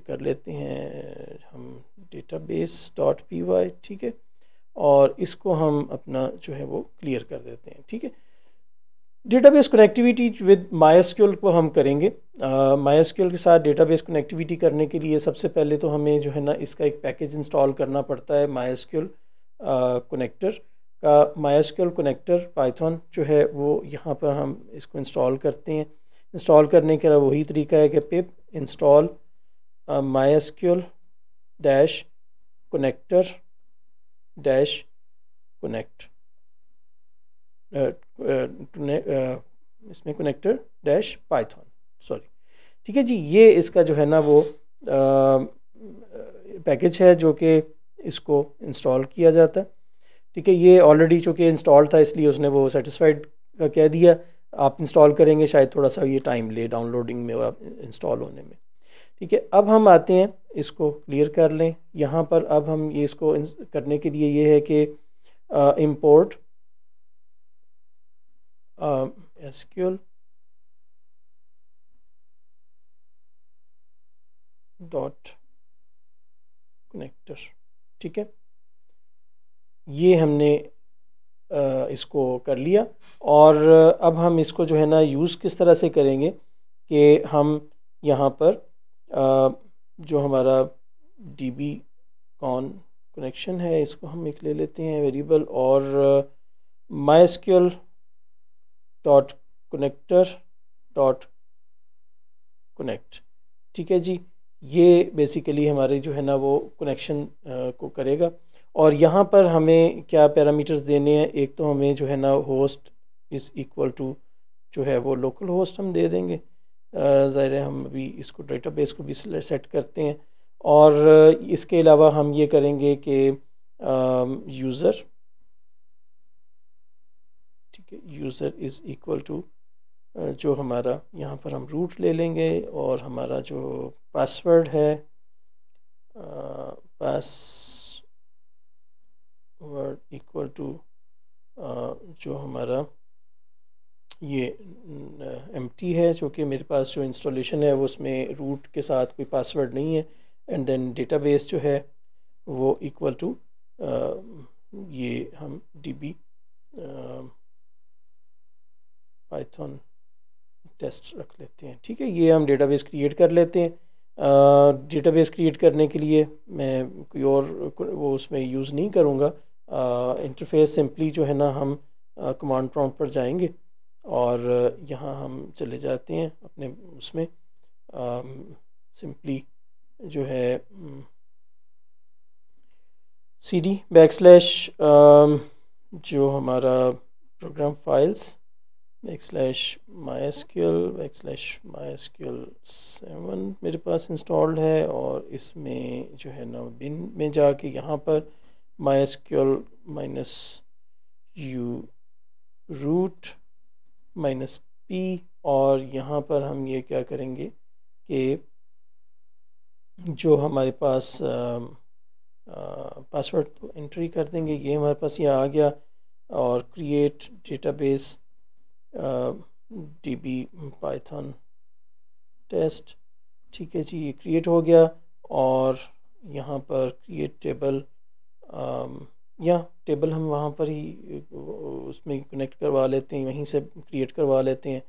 कर लेते हैं, हम database.py। ठीक है, और इसको हम अपना जो है वो क्लियर कर देते हैं। ठीक है, डेटाबेस कनेक्टिविटी विद MySQL को हम करेंगे। MySQL के साथ डेटाबेस कनेक्टिविटी करने के लिए सबसे पहले तो हमें जो है ना इसका एक पैकेज इंस्टॉल करना पड़ता है, MySQL कनेक्टर का। MySQL कनेक्टर पाइथन जो है वो यहाँ पर हम इसको इंस्टॉल करते हैं। इंस्टॉल करने का वही तरीका है कि पिप इंस्टॉल MySQL -connector -connect इसमें connector -python सॉरी। ठीक है जी, ये इसका जो है ना वो पैकेज है जो कि इसको इंस्टॉल किया जाता है। ठीक है, ये ऑलरेडी चूँकि इंस्टॉल था इसलिए उसने वो सेटिस्फाइड का कह दिया। आप इंस्टॉल करेंगे शायद थोड़ा सा ये टाइम ले डाउनलोडिंग में और इंस्टॉल होने में। ठीक है, अब हम आते हैं, इसको क्लियर कर लें। यहाँ पर अब हम ये इसको करने के लिए ये है कि import SQL .connector। ठीक है, ये हमने इसको कर लिया, और अब हम इसको जो है ना यूज़ किस तरह से करेंगे कि हम यहाँ पर जो हमारा dbcon कनेक्शन है इसको हम एक ले लेते हैं वेरिएबल, और MySQL .connector.connect। ठीक है जी, ये बेसिकली हमारे जो है ना वो कनेक्शन को करेगा। और यहाँ पर हमें क्या पैरामीटर्स देने हैं, एक तो हमें जो है ना होस्ट इज़ इक्वल टू जो है वो लोकल होस्ट हम दे देंगे। ज़ाहिर है हम अभी इसको डेटाबेस को भी सेट करते हैं, और इसके अलावा हम ये करेंगे कि यूज़र, ठीक है, यूज़र इज़ इक्वल टू जो हमारा यहाँ पर हम रूट ले लेंगे, और हमारा जो पासवर्ड है पासवर्ड इक्वल टू जो हमारा ये एम्प्टी है, जो कि मेरे पास जो इंस्टॉलेशन है वो उसमें रूट के साथ कोई पासवर्ड नहीं है, एंड देन डेटाबेस जो है वो इक्वल टू ये हम DB पाइथन टेस्ट रख लेते हैं। ठीक है, ये हम डेटाबेस क्रिएट कर लेते हैं। डेटाबेस क्रिएट करने के लिए मैं कोई और वो उसमें यूज़ नहीं करूँगा। इंटरफेस सिंपली जो है ना, हम कमांड प्रॉम्प्ट पर जाएंगे और यहाँ हम चले जाते हैं अपने उसमें, सिंपली जो है CD जो हमारा प्रोग्राम फाइल्स /mysql 7 मेरे पास इंस्टॉल्ड है, और इसमें जो है ना बिन में जाके यहाँ पर mysql -u root -p, और यहाँ पर हम ये क्या करेंगे कि जो हमारे पास पासवर्ड तो एंट्री कर देंगे। ये हमारे पास ये आ गया, और create database DB Python test. ठीक है जी, ये क्रिएट हो गया। और यहाँ पर क्रिएट टेबल, या टेबल हम वहाँ पर ही उसमें कनेक्ट करवा लेते हैं, वहीं से क्रिएट करवा लेते हैं।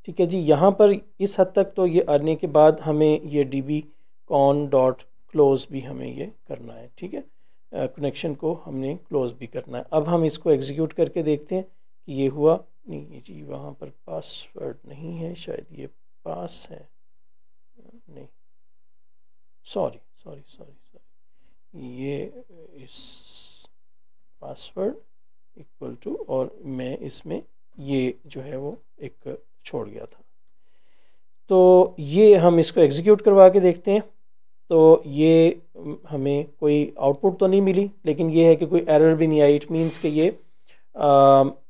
ठीक है जी, यहाँ पर इस हद तक तो ये आने के बाद हमें ये dbcon.close भी हमें ये करना है। ठीक है, कनेक्शन को हमने क्लोज भी करना है। अब हम इसको एग्जीक्यूट करके देखते हैं कि ये हुआ नहीं जी। वहाँ पर पासवर्ड नहीं है, शायद ये पास है, नहीं, सॉरी, ये इस पासवर्ड इक्वल टू, और मैं इसमें ये जो है वो एक छोड़ गया था। तो ये हम इसको एग्जीक्यूट करवा के देखते हैं। तो ये हमें कोई आउटपुट तो नहीं मिली, लेकिन ये है कि कोई एरर भी नहीं आई। इट मीन्स कि ये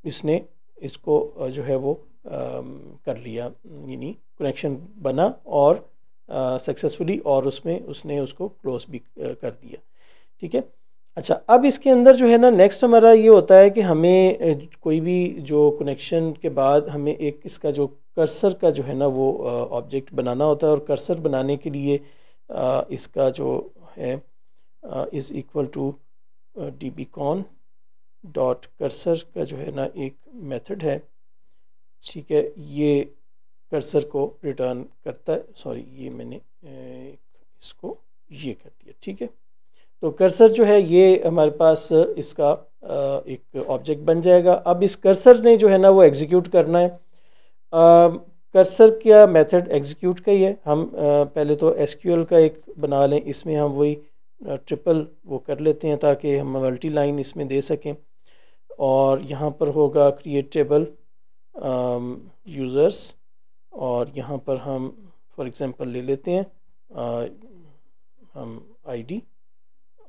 इसने इसको जो है वो कर लिया, यानी कनेक्शन बना और सक्सेसफुली, और उसमें उसने उसको क्लोज भी कर दिया। ठीक है, अच्छा, अब इसके अंदर जो है ना नेक्स्ट हमारा ये होता है कि हमें कोई भी जो कनेक्शन के बाद हमें एक इसका जो कर्सर का जो है ना वो ऑब्जेक्ट बनाना होता है। और कर्सर बनाने के लिए इसका जो है इज़ इक्वल टू dbcon.cursor का जो है ना एक मेथड है। ठीक है, ये कर्सर को रिटर्न करता है। सॉरी, ये मैंने इसको ये कर दिया। ठीक है, तो कर्सर जो है ये हमारे पास इसका एक ऑब्जेक्ट बन जाएगा। अब इस कर्सर ने जो है ना वो एग्जीक्यूट करना है। कर्सर क्या मेथड एग्जीक्यूट का ही है। हम पहले तो SQL का एक बना लें, इसमें हम वही ट्रिपल वो कर लेते हैं ताकि हम मल्टी लाइन इसमें दे सकें। और यहाँ पर होगा क्रिएट टेबल यूज़र्स, और यहाँ पर हम फॉर एग्ज़ाम्पल ले लेते हैं हम ID,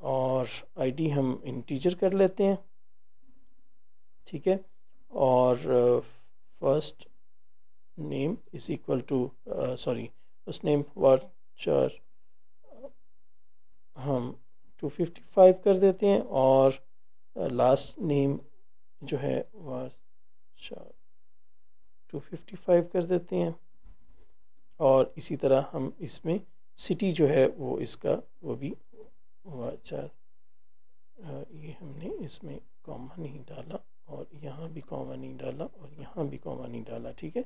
और ID हम इंटीजर कर लेते हैं। ठीक है, और first name is equal to first name varchar हम 255 कर देते हैं, और लास्ट नेम जो है वाचर 255 कर देते हैं। और इसी तरह हम इसमें सिटी जो है वो इसका वो भी वाचर, ये हमने इसमें कॉमा नहीं डाला, और यहाँ भी कॉमा नहीं डाला, और यहाँ भी कॉमा नहीं डाला। ठीक है,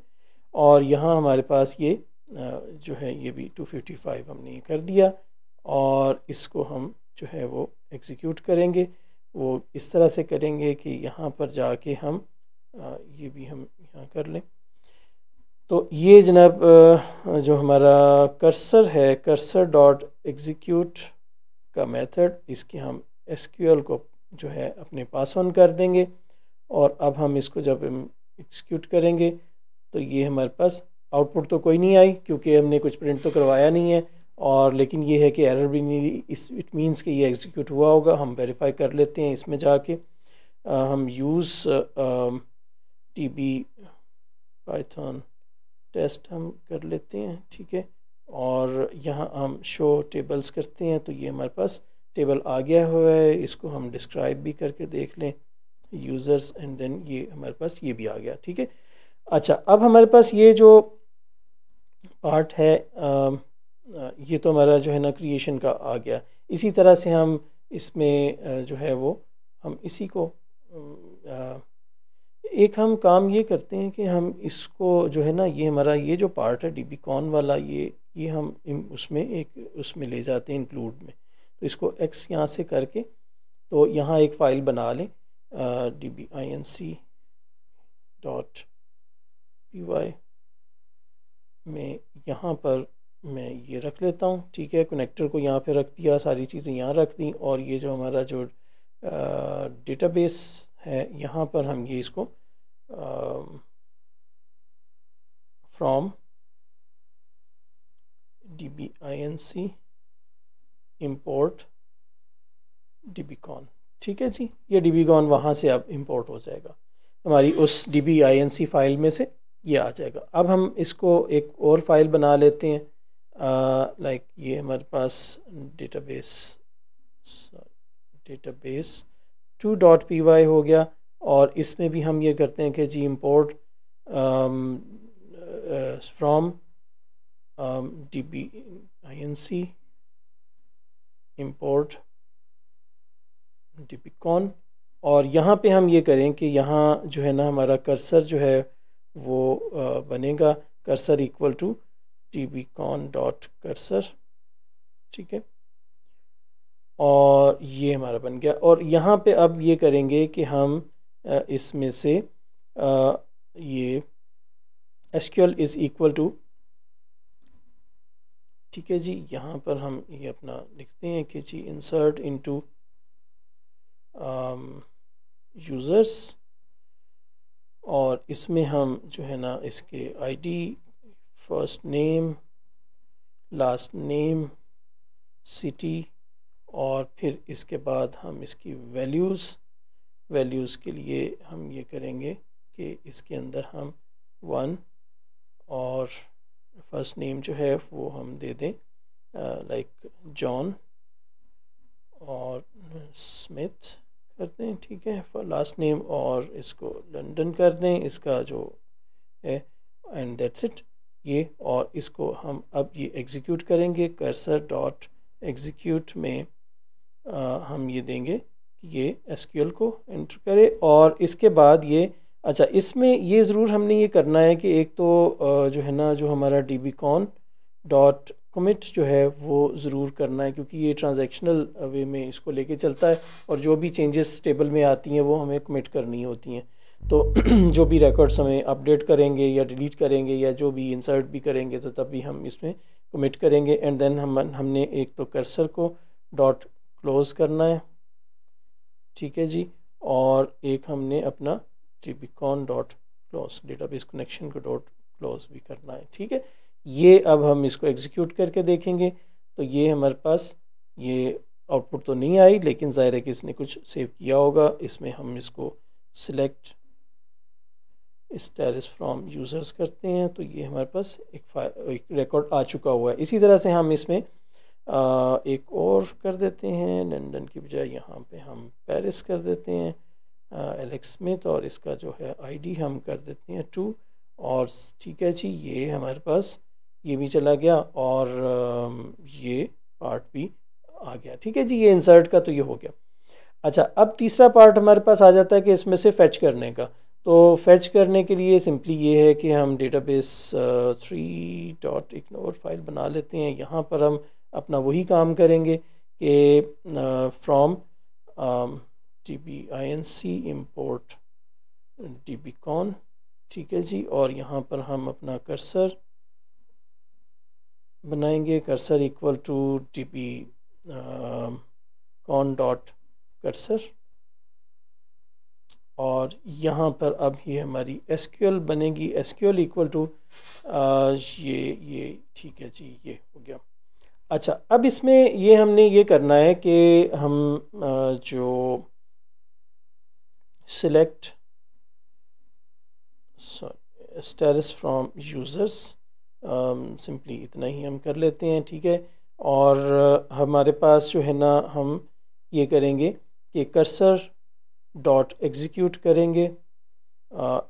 और यहाँ हमारे पास ये जो है ये भी 255 हमने ये कर दिया। और इसको हम जो है वो एग्जीक्यूट करेंगे। वो इस तरह से करेंगे कि यहाँ पर जाके हम ये भी हम यहाँ कर लें। तो ये जनाब जो हमारा कर्सर है, cursor.execute का मेथड, इसकी हम SQL को जो है अपने पास ऑन कर देंगे। और अब हम इसको जब हम एग्जीक्यूट करेंगे तो ये हमारे पास आउटपुट तो कोई नहीं आई, क्योंकि हमने कुछ प्रिंट तो करवाया नहीं है। और लेकिन ये है कि एरर भी नहीं, इट मीन्स कि ये एग्जीक्यूट हुआ होगा। हम वेरीफाई कर लेते हैं इसमें जाके, हम यूज़ DB पाइथन टेस्ट हम कर लेते हैं। ठीक है, और यहाँ हम शो टेबल्स करते हैं, तो ये हमारे पास टेबल आ गया हुआ है। इसको हम डिस्क्राइब भी करके देख लें, यूज़र्स, एंड देन ये हमारे पास ये भी आ गया। ठीक है, अच्छा, अब हमारे पास ये जो पार्ट है ये तो हमारा जो है ना क्रिएशन का आ गया। इसी तरह से हम इसमें जो है वो हम इसी को एक हम काम ये करते हैं कि हम इसको जो है ना, ये हमारा ये जो पार्ट है dbcon वाला, ये हम उसमें एक उसमें ले जाते हैं इंक्लूड में। तो इसको x यहाँ से करके तो यहाँ एक फ़ाइल बना लें dbinc.py में, यहाँ पर मैं ये रख लेता हूँ, ठीक है। कनेक्टर को यहाँ पे रख दिया, सारी चीज़ें यहाँ रख दी, और ये जो हमारा जो डेटाबेस है यहाँ पर हम ये इसको फ्रॉम dbinc import dbcon, ठीक है जी। ये dbcon वहाँ से अब इंपोर्ट हो जाएगा, हमारी उस dbinc फाइल में से ये आ जाएगा। अब हम इसको एक और फाइल बना लेते हैं, लाइक ये हमारे पास डेटाबेस 2.py हो गया, और इसमें भी हम ये करते हैं कि जी import from dbinc import dbcon, और यहाँ पे हम ये करें कि यहाँ जो है ना हमारा कर्सर जो है वो बनेगा कर्सर इक्वल टू dbcon.cursor, ठीक है। और ये हमारा बन गया, और यहाँ पे अब ये करेंगे कि हम इसमें से ये SQL इज़ इक्वल टू, ठीक है जी। यहाँ पर हम ये अपना लिखते हैं कि जी इंसर्ट इनटू यूज़र्स, और इसमें हम जो है ना इसके ID, first name, last name, city, और फिर इसके बाद हम इसकी वैल्यूज़ के लिए हम ये करेंगे कि इसके अंदर हम 1 और फर्स्ट नेम जो है वो हम दे दें लाइक जॉन और स्मिथ करते हैं, ठीक है। लास्ट नेम और इसको लंदन कर दें, इसका जो है, एंड दैट्स इट ये। और इसको हम अब ये एग्जीक्यूट करेंगे, कर्सर डॉट एग्जीक्यूट में हम ये देंगे कि ये SQL को एंटर करे, और इसके बाद ये अच्छा इसमें ये ज़रूर हमने ये करना है कि एक तो जो है ना जो हमारा dbcon डॉट कमिट जो है वो ज़रूर करना है, क्योंकि ये ट्रांजैक्शनल वे में इसको लेके चलता है, और जो भी चेंजेस टेबल में आती हैं वो हमें कमिट करनी होती हैं। तो जो भी रिकॉर्ड्स हमें अपडेट करेंगे या डिलीट करेंगे या जो भी इंसर्ट भी करेंगे तो तब भी हम इसमें कमिट करेंगे। एंड देन हमने एक तो कर्सर को डॉट क्लोज़ करना है, ठीक है जी, और एक हमने अपना dbcon dot close database connection co dot close भी करना है, ठीक है। ये अब हम इसको एग्जीक्यूट करके देखेंगे तो ये हमारे पास ये आउटपुट तो नहीं आई, लेकिन ज़ाहिर है कि इसने कुछ सेव किया होगा। इसमें हम इसको सिलेक्ट स्टेटस फ्रॉम यूज़र्स करते हैं तो ये हमारे पास एक रिकॉर्ड आ चुका हुआ है। इसी तरह से हम इसमें एक और कर देते हैं, लंदन की बजाय यहाँ पे हम पेरिस कर देते हैं, एलेक्स स्मिथ, और इसका जो है ID हम कर देते हैं 2, और ठीक है जी, ये हमारे पास ये भी चला गया और ये पार्ट भी आ गया, ठीक है जी। ये इंसर्ट का तो ये हो गया। अच्छा, अब तीसरा पार्ट हमारे पास आ जाता है कि इसमें से फैच करने का। तो फैच करने के लिए सिंपली ये है कि हम डेटाबेस 3.ignore फाइल बना लेते हैं। यहाँ पर हम अपना वही काम करेंगे कि फ्रॉम dbinc import dbcon, ठीक है जी, और यहाँ पर हम अपना कर्सर बनाएंगे, cursor equal to dbcon dot cursor, और यहाँ पर अब ये हमारी SQL बनेगी, SQL इक्वल टू ये ठीक है जी, ये हो गया। अच्छा, अब इसमें ये हमने ये करना है कि हम जो select status from users, simply इतना ही हम कर लेते हैं, ठीक है। और हमारे पास जो है ना हम ये करेंगे कि कर्सर डॉट एग्जीक्यूट करेंगे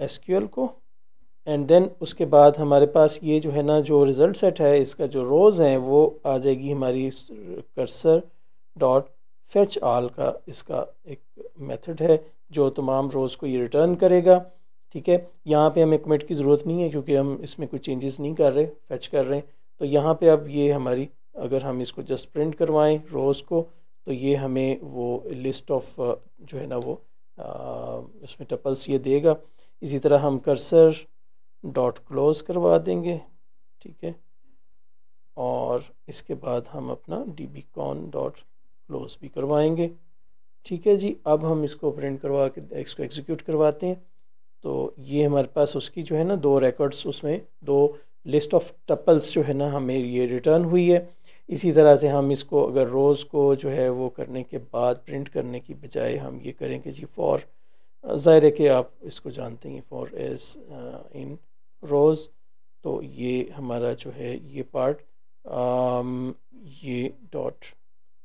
SQL को, एंड देन उसके बाद हमारे पास ये जो है ना जो रिज़ल्ट सेट है, इसका जो रोज़ हैं वो आ जाएगी हमारी कर्सर डॉट फेच ऑल का इसका एक मेथड है जो तमाम रोज़ को ये रिटर्न करेगा। ठीक है, यहाँ पे हमें कमेंट की ज़रूरत नहीं है क्योंकि हम इसमें कोई चेंजेस नहीं कर रहे, फेच कर रहे हैं। तो यहाँ पे अब ये हमारी, अगर हम इसको जस्ट प्रिंट करवाएं रोज़ को, तो ये हमें वो लिस्ट ऑफ जो है ना वो उसमें टपल्स ये देगा। इसी तरह हम कर्सर डॉट क्लोज करवा देंगे। ठीक है, और इसके बाद हम अपना dbcon डॉट क्लोज भी करवाएंगे। ठीक है जी, अब हम इसको प्रिंट करवा के इसको एग्जीक्यूट करवाते हैं। तो ये हमारे पास उसकी जो है ना 2 रिकॉर्ड्स, उसमें 2 लिस्ट ऑफ टपल्स जो है ना हमें ये रिटर्न हुई है। इसी तरह से हम इसको अगर रोज़ को जो है वो करने के बाद प्रिंट करने की बजाय हम ये करेंगे जी फॉर, ज़ाहिर है कि आप इसको जानते हैं, फॉर एज इन रोज़। तो ये हमारा जो है ये पार्ट ये डॉट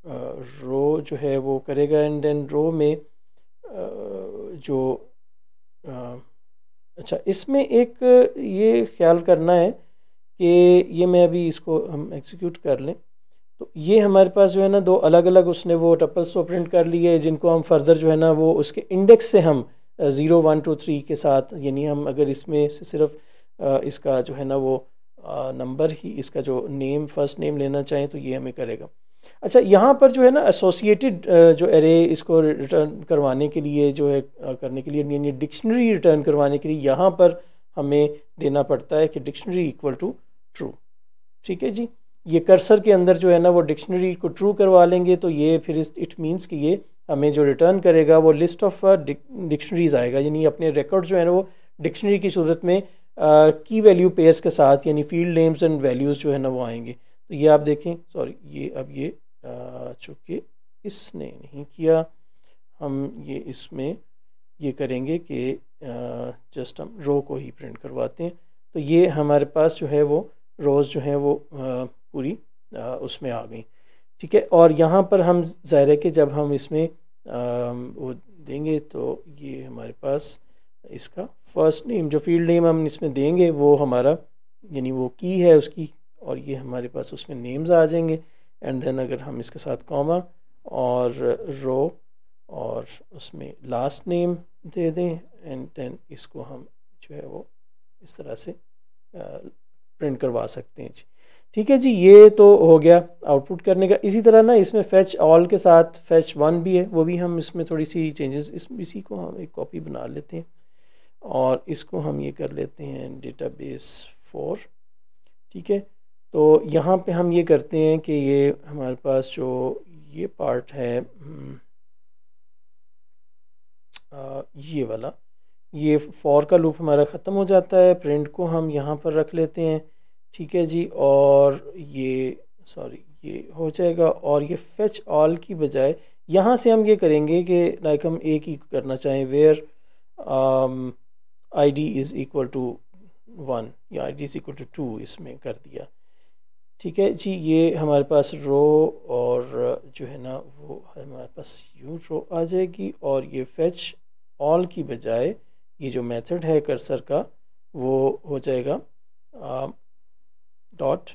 रो जो है वो करेगा। एंड देन रो में जो अच्छा, इसमें एक ये ख्याल करना है कि ये मैं अभी इसको हम एग्जीक्यूट कर लें तो ये हमारे पास जो है ना 2 अलग अलग उसने वो टपल्स को प्रिंट कर लिए, जिनको हम फर्दर जो है ना वो उसके इंडेक्स से हम 0 1 2 3 के साथ, यानी हम अगर इसमें से सिर्फ इसका जो है ना वो नंबर ही, इसका जो नेम फर्स्ट नेम लेना चाहें तो ये हमें करेगा। अच्छा, यहाँ पर जो है ना एसोसिएटेड जो एरे इसको रिटर्न करवाने के लिए जो है करने के लिए, यानी डिक्शनरी रिटर्न करवाने के लिए यहाँ पर हमें देना पड़ता है कि डिक्शनरी इक्वल टू ट्रू। ठीक है जी, ये कर्सर के अंदर जो है ना वो डिक्शनरी को ट्रू करवा लेंगे तो ये फिर इट मीन्स कि ये हमें जो रिटर्न करेगा वो लिस्ट ऑफ डिक्शनरीज आएगा, यानी अपने रिकॉर्ड जो है ना वो डिक्शनरी की सूरत में की वैल्यू पेयर्स के साथ, यानी फील्ड नेम्स एंड वैल्यूज़ जो है ना वो आएंगे। तो ये आप देखें, सॉरी ये अब ये चूँकि इसने नहीं किया, हम ये इसमें ये करेंगे कि जस्ट हम रो को ही प्रिंट करवाते हैं। तो ये हमारे पास जो है वो रोज़ जो है वो पूरी उसमें आ गई। ठीक है, और यहाँ पर हम ज़ाहिर है कि जब हम इसमें वो देंगे तो ये हमारे पास इसका फर्स्ट नेम, जो फील्ड नेम हम इसमें देंगे वो हमारा, यानी वो की है उसकी, और ये हमारे पास उसमें नेम्स आ जाएंगे। एंड देन अगर हम इसके साथ कॉमा और रो और उसमें लास्ट नेम दे दें, एंड देन इसको हम जो है वो इस तरह से प्रिंट करवा सकते हैं जी। ठीक है जी, ये तो हो गया आउटपुट करने का। इसी तरह ना इसमें फेच ऑल के साथ फेच वन भी है, वो भी हम इसमें थोड़ी सी चेंजेस, इसी को हम एक कॉपी बना लेते हैं और इसको हम ये कर लेते हैं डेटाबेस 4। ठीक है, तो यहाँ पे हम ये करते हैं कि ये हमारे पास जो ये पार्ट है ये वाला, ये फॉर का लूप हमारा ख़त्म हो जाता है। प्रिंट को हम यहाँ पर रख लेते हैं। ठीक है जी, और ये सॉरी ये हो जाएगा, और ये फेच ऑल की बजाय यहाँ से हम ये करेंगे कि लाइक हम एक ही करना चाहें, where ID is equal to 1 या ID इज़ इक्वल टू 2 इसमें कर दिया। ठीक है जी, ये हमारे पास रो और जो है ना वो हमारे पास यू रो आ जाएगी, और ये फेच ऑल की बजाय ये जो मेथड है कर्सर का वो हो जाएगा डॉट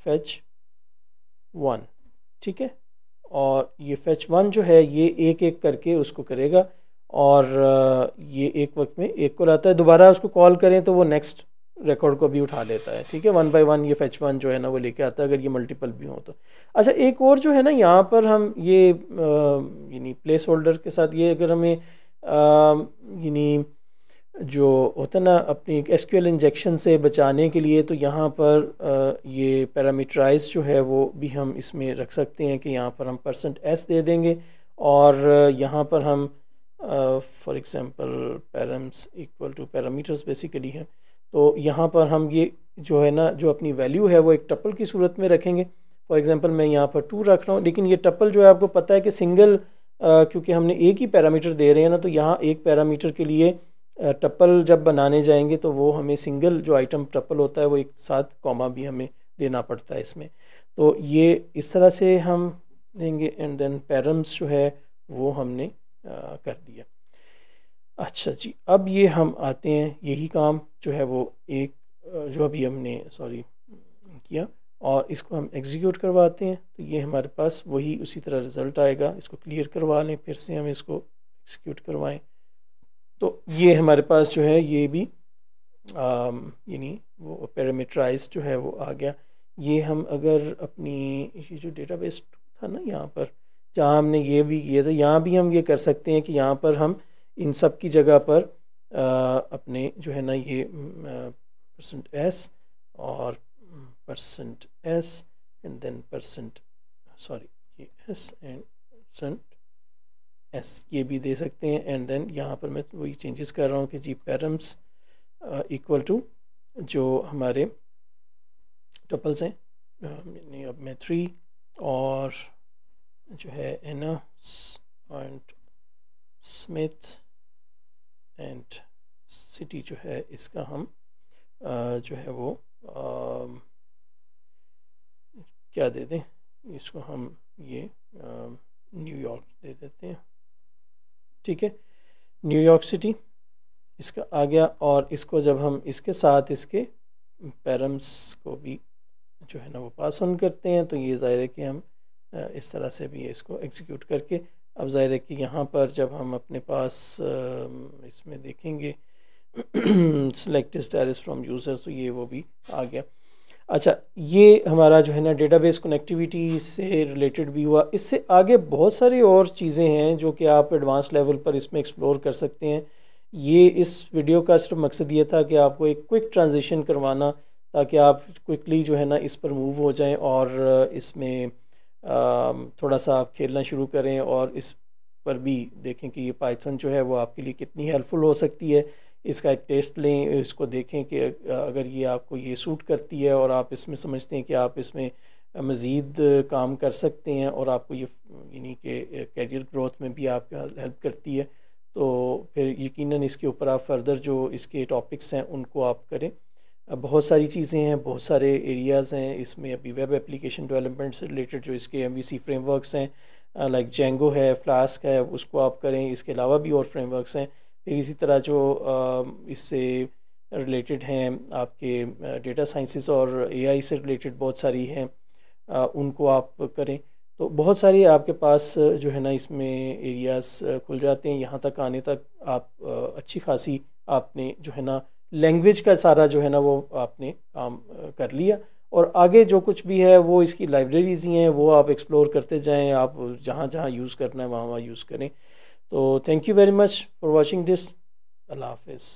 फेच 1। ठीक है, और ये फेच 1 जो है ये एक एक करके उसको करेगा, और ये एक वक्त में एक को लाता है। दोबारा उसको कॉल करें तो वो नेक्स्ट रिकॉर्ड को भी उठा लेता है। ठीक है, 1 बाय 1 ये फेच 1 जो है ना वो लेके आता है, अगर ये मल्टीपल भी हो तो। अच्छा, एक और जो है ना यहाँ पर हम ये यानी प्लेस होल्डर के साथ ये अगर हमें यानी जो होता है ना अपनी SQL इंजेक्शन से बचाने के लिए, तो यहाँ पर ये पैरामीटराइज जो है वो भी हम इसमें रख सकते हैं कि यहाँ पर हम %s दे देंगे, और यहाँ पर हम for example params equal two parameters basically है, तो यहाँ पर हम ये जो है ना जो अपनी वैल्यू है वो एक टपल की सूरत में रखेंगे। फॉर एग्ज़ाम्पल मैं यहाँ पर 2 रख रहा हूँ, लेकिन ये टपल जो है आपको पता है कि सिंगल क्योंकि हमने एक ही पैरामीटर दे रहे हैं ना, तो यहाँ एक पैरामीटर के लिए टपल जब बनाने जाएंगे तो वो हमें सिंगल जो आइटम टपल होता है वो एक साथ कॉमा भी हमें देना पड़ता है इसमें। तो ये इस तरह से हम देंगे, एंड देन पैरम्स जो है वो हमने कर दिया। अच्छा जी, अब ये हम आते हैं, यही काम जो है वो एक जो अभी हमने किया, और इसको हम एग्जीक्यूट करवाते हैं तो ये हमारे पास वही उसी तरह रिज़ल्ट आएगा। इसको क्लियर करवा लें, फिर से हम इसको एग्जीक्यूट करवाएं तो ये हमारे पास जो है ये भी यानी वो पैरामीटराइज जो है वो आ गया। ये हम अगर अपनी ये जो डेटाबेस था ना यहाँ पर जहाँ हमने ये भी किया था, यहाँ भी हम ये कर सकते हैं कि यहाँ पर हम इन सब की जगह पर अपने जो है ना ये %s और %s एंड देन ये s एंड %s ये भी दे सकते हैं। एंड देन यहाँ पर मैं वही चेंजेस कर रहा हूँ कि जी पैरम्स इक्वल टू जो हमारे टपल्स हैं अब मैं 3 और जो है एना एंड स्मिथ एंड सिटी जो है इसका हम जो है वो क्या दे दें, इसको हम ये न्यूयॉर्क दे देते हैं। ठीक है, न्यूयॉर्क सिटी इसका आ गया। और इसको जब हम इसके साथ इसके पैरम्स को भी जो है ना वो पास ऑन करते हैं तो ये ज़ाहिर है कि हम इस तरह से भी इसको एग्जीक्यूट करके, अब ज़ाहिर है कि यहाँ पर जब हम अपने पास इसमें देखेंगे सेलेक्ट स्टेटस फ्रॉम यूज़र्स तो ये वो भी आ गया। अच्छा, ये हमारा जो है ना डेटाबेस कनेक्टिविटी से रिलेटेड भी हुआ। इससे आगे बहुत सारी और चीज़ें हैं जो कि आप एडवांस लेवल पर इसमें एक्सप्लोर कर सकते हैं। ये इस वीडियो का सिर्फ मकसद ये था कि आपको एक क्विक ट्रांजिशन करवाना ताकि आप क्विकली जो है ना इस पर मूव हो जाएं और इसमें थोड़ा सा आप खेलना शुरू करें और इस पर भी देखें कि ये पाइथन जो है वो आपके लिए कितनी हेल्पफुल हो सकती है। इसका एक टेस्ट लें, इसको देखें कि अगर ये आपको ये सूट करती है और आप इसमें समझते हैं कि आप इसमें मज़ीद काम कर सकते हैं और आपको ये यानी कि कैरियर ग्रोथ में भी आपका हेल्प करती है तो फिर यकीनन इसके ऊपर आप फर्दर जो इसके टॉपिक्स हैं उनको आप करें। बहुत सारी चीज़ें हैं, बहुत सारे एरियाज़ हैं इसमें। अभी वेब एप्लीकेशन डेवलपमेंट से रिलेटेड जो इसके MVC फ्रेमवर्क्स हैं लाइक जेंगो है, फ्लास्क है, उसको आप करें। इसके अलावा भी और फ्रेमवर्क्स हैं। फिर इसी तरह जो इससे रिलेटेड हैं आपके डेटा साइंसेस और AI से रिलेटेड बहुत सारी हैं, उनको आप करें। तो बहुत सारी आपके पास जो है ना इसमें एरियाज़ खुल जाते हैं। यहाँ तक आने तक आप अच्छी खासी आपने जो है ना लैंग्वेज का सारा जो है ना वो आपने काम कर लिया और आगे जो कुछ भी है वो इसकी लाइब्रेरीज़ ही हैं, वो आप एक्सप्लोर करते जाएं। आप जहाँ जहाँ यूज़ करना है वहाँ वहाँ यूज़ करें। तो thank you very much for watching this. अल्लाह हाफिज़।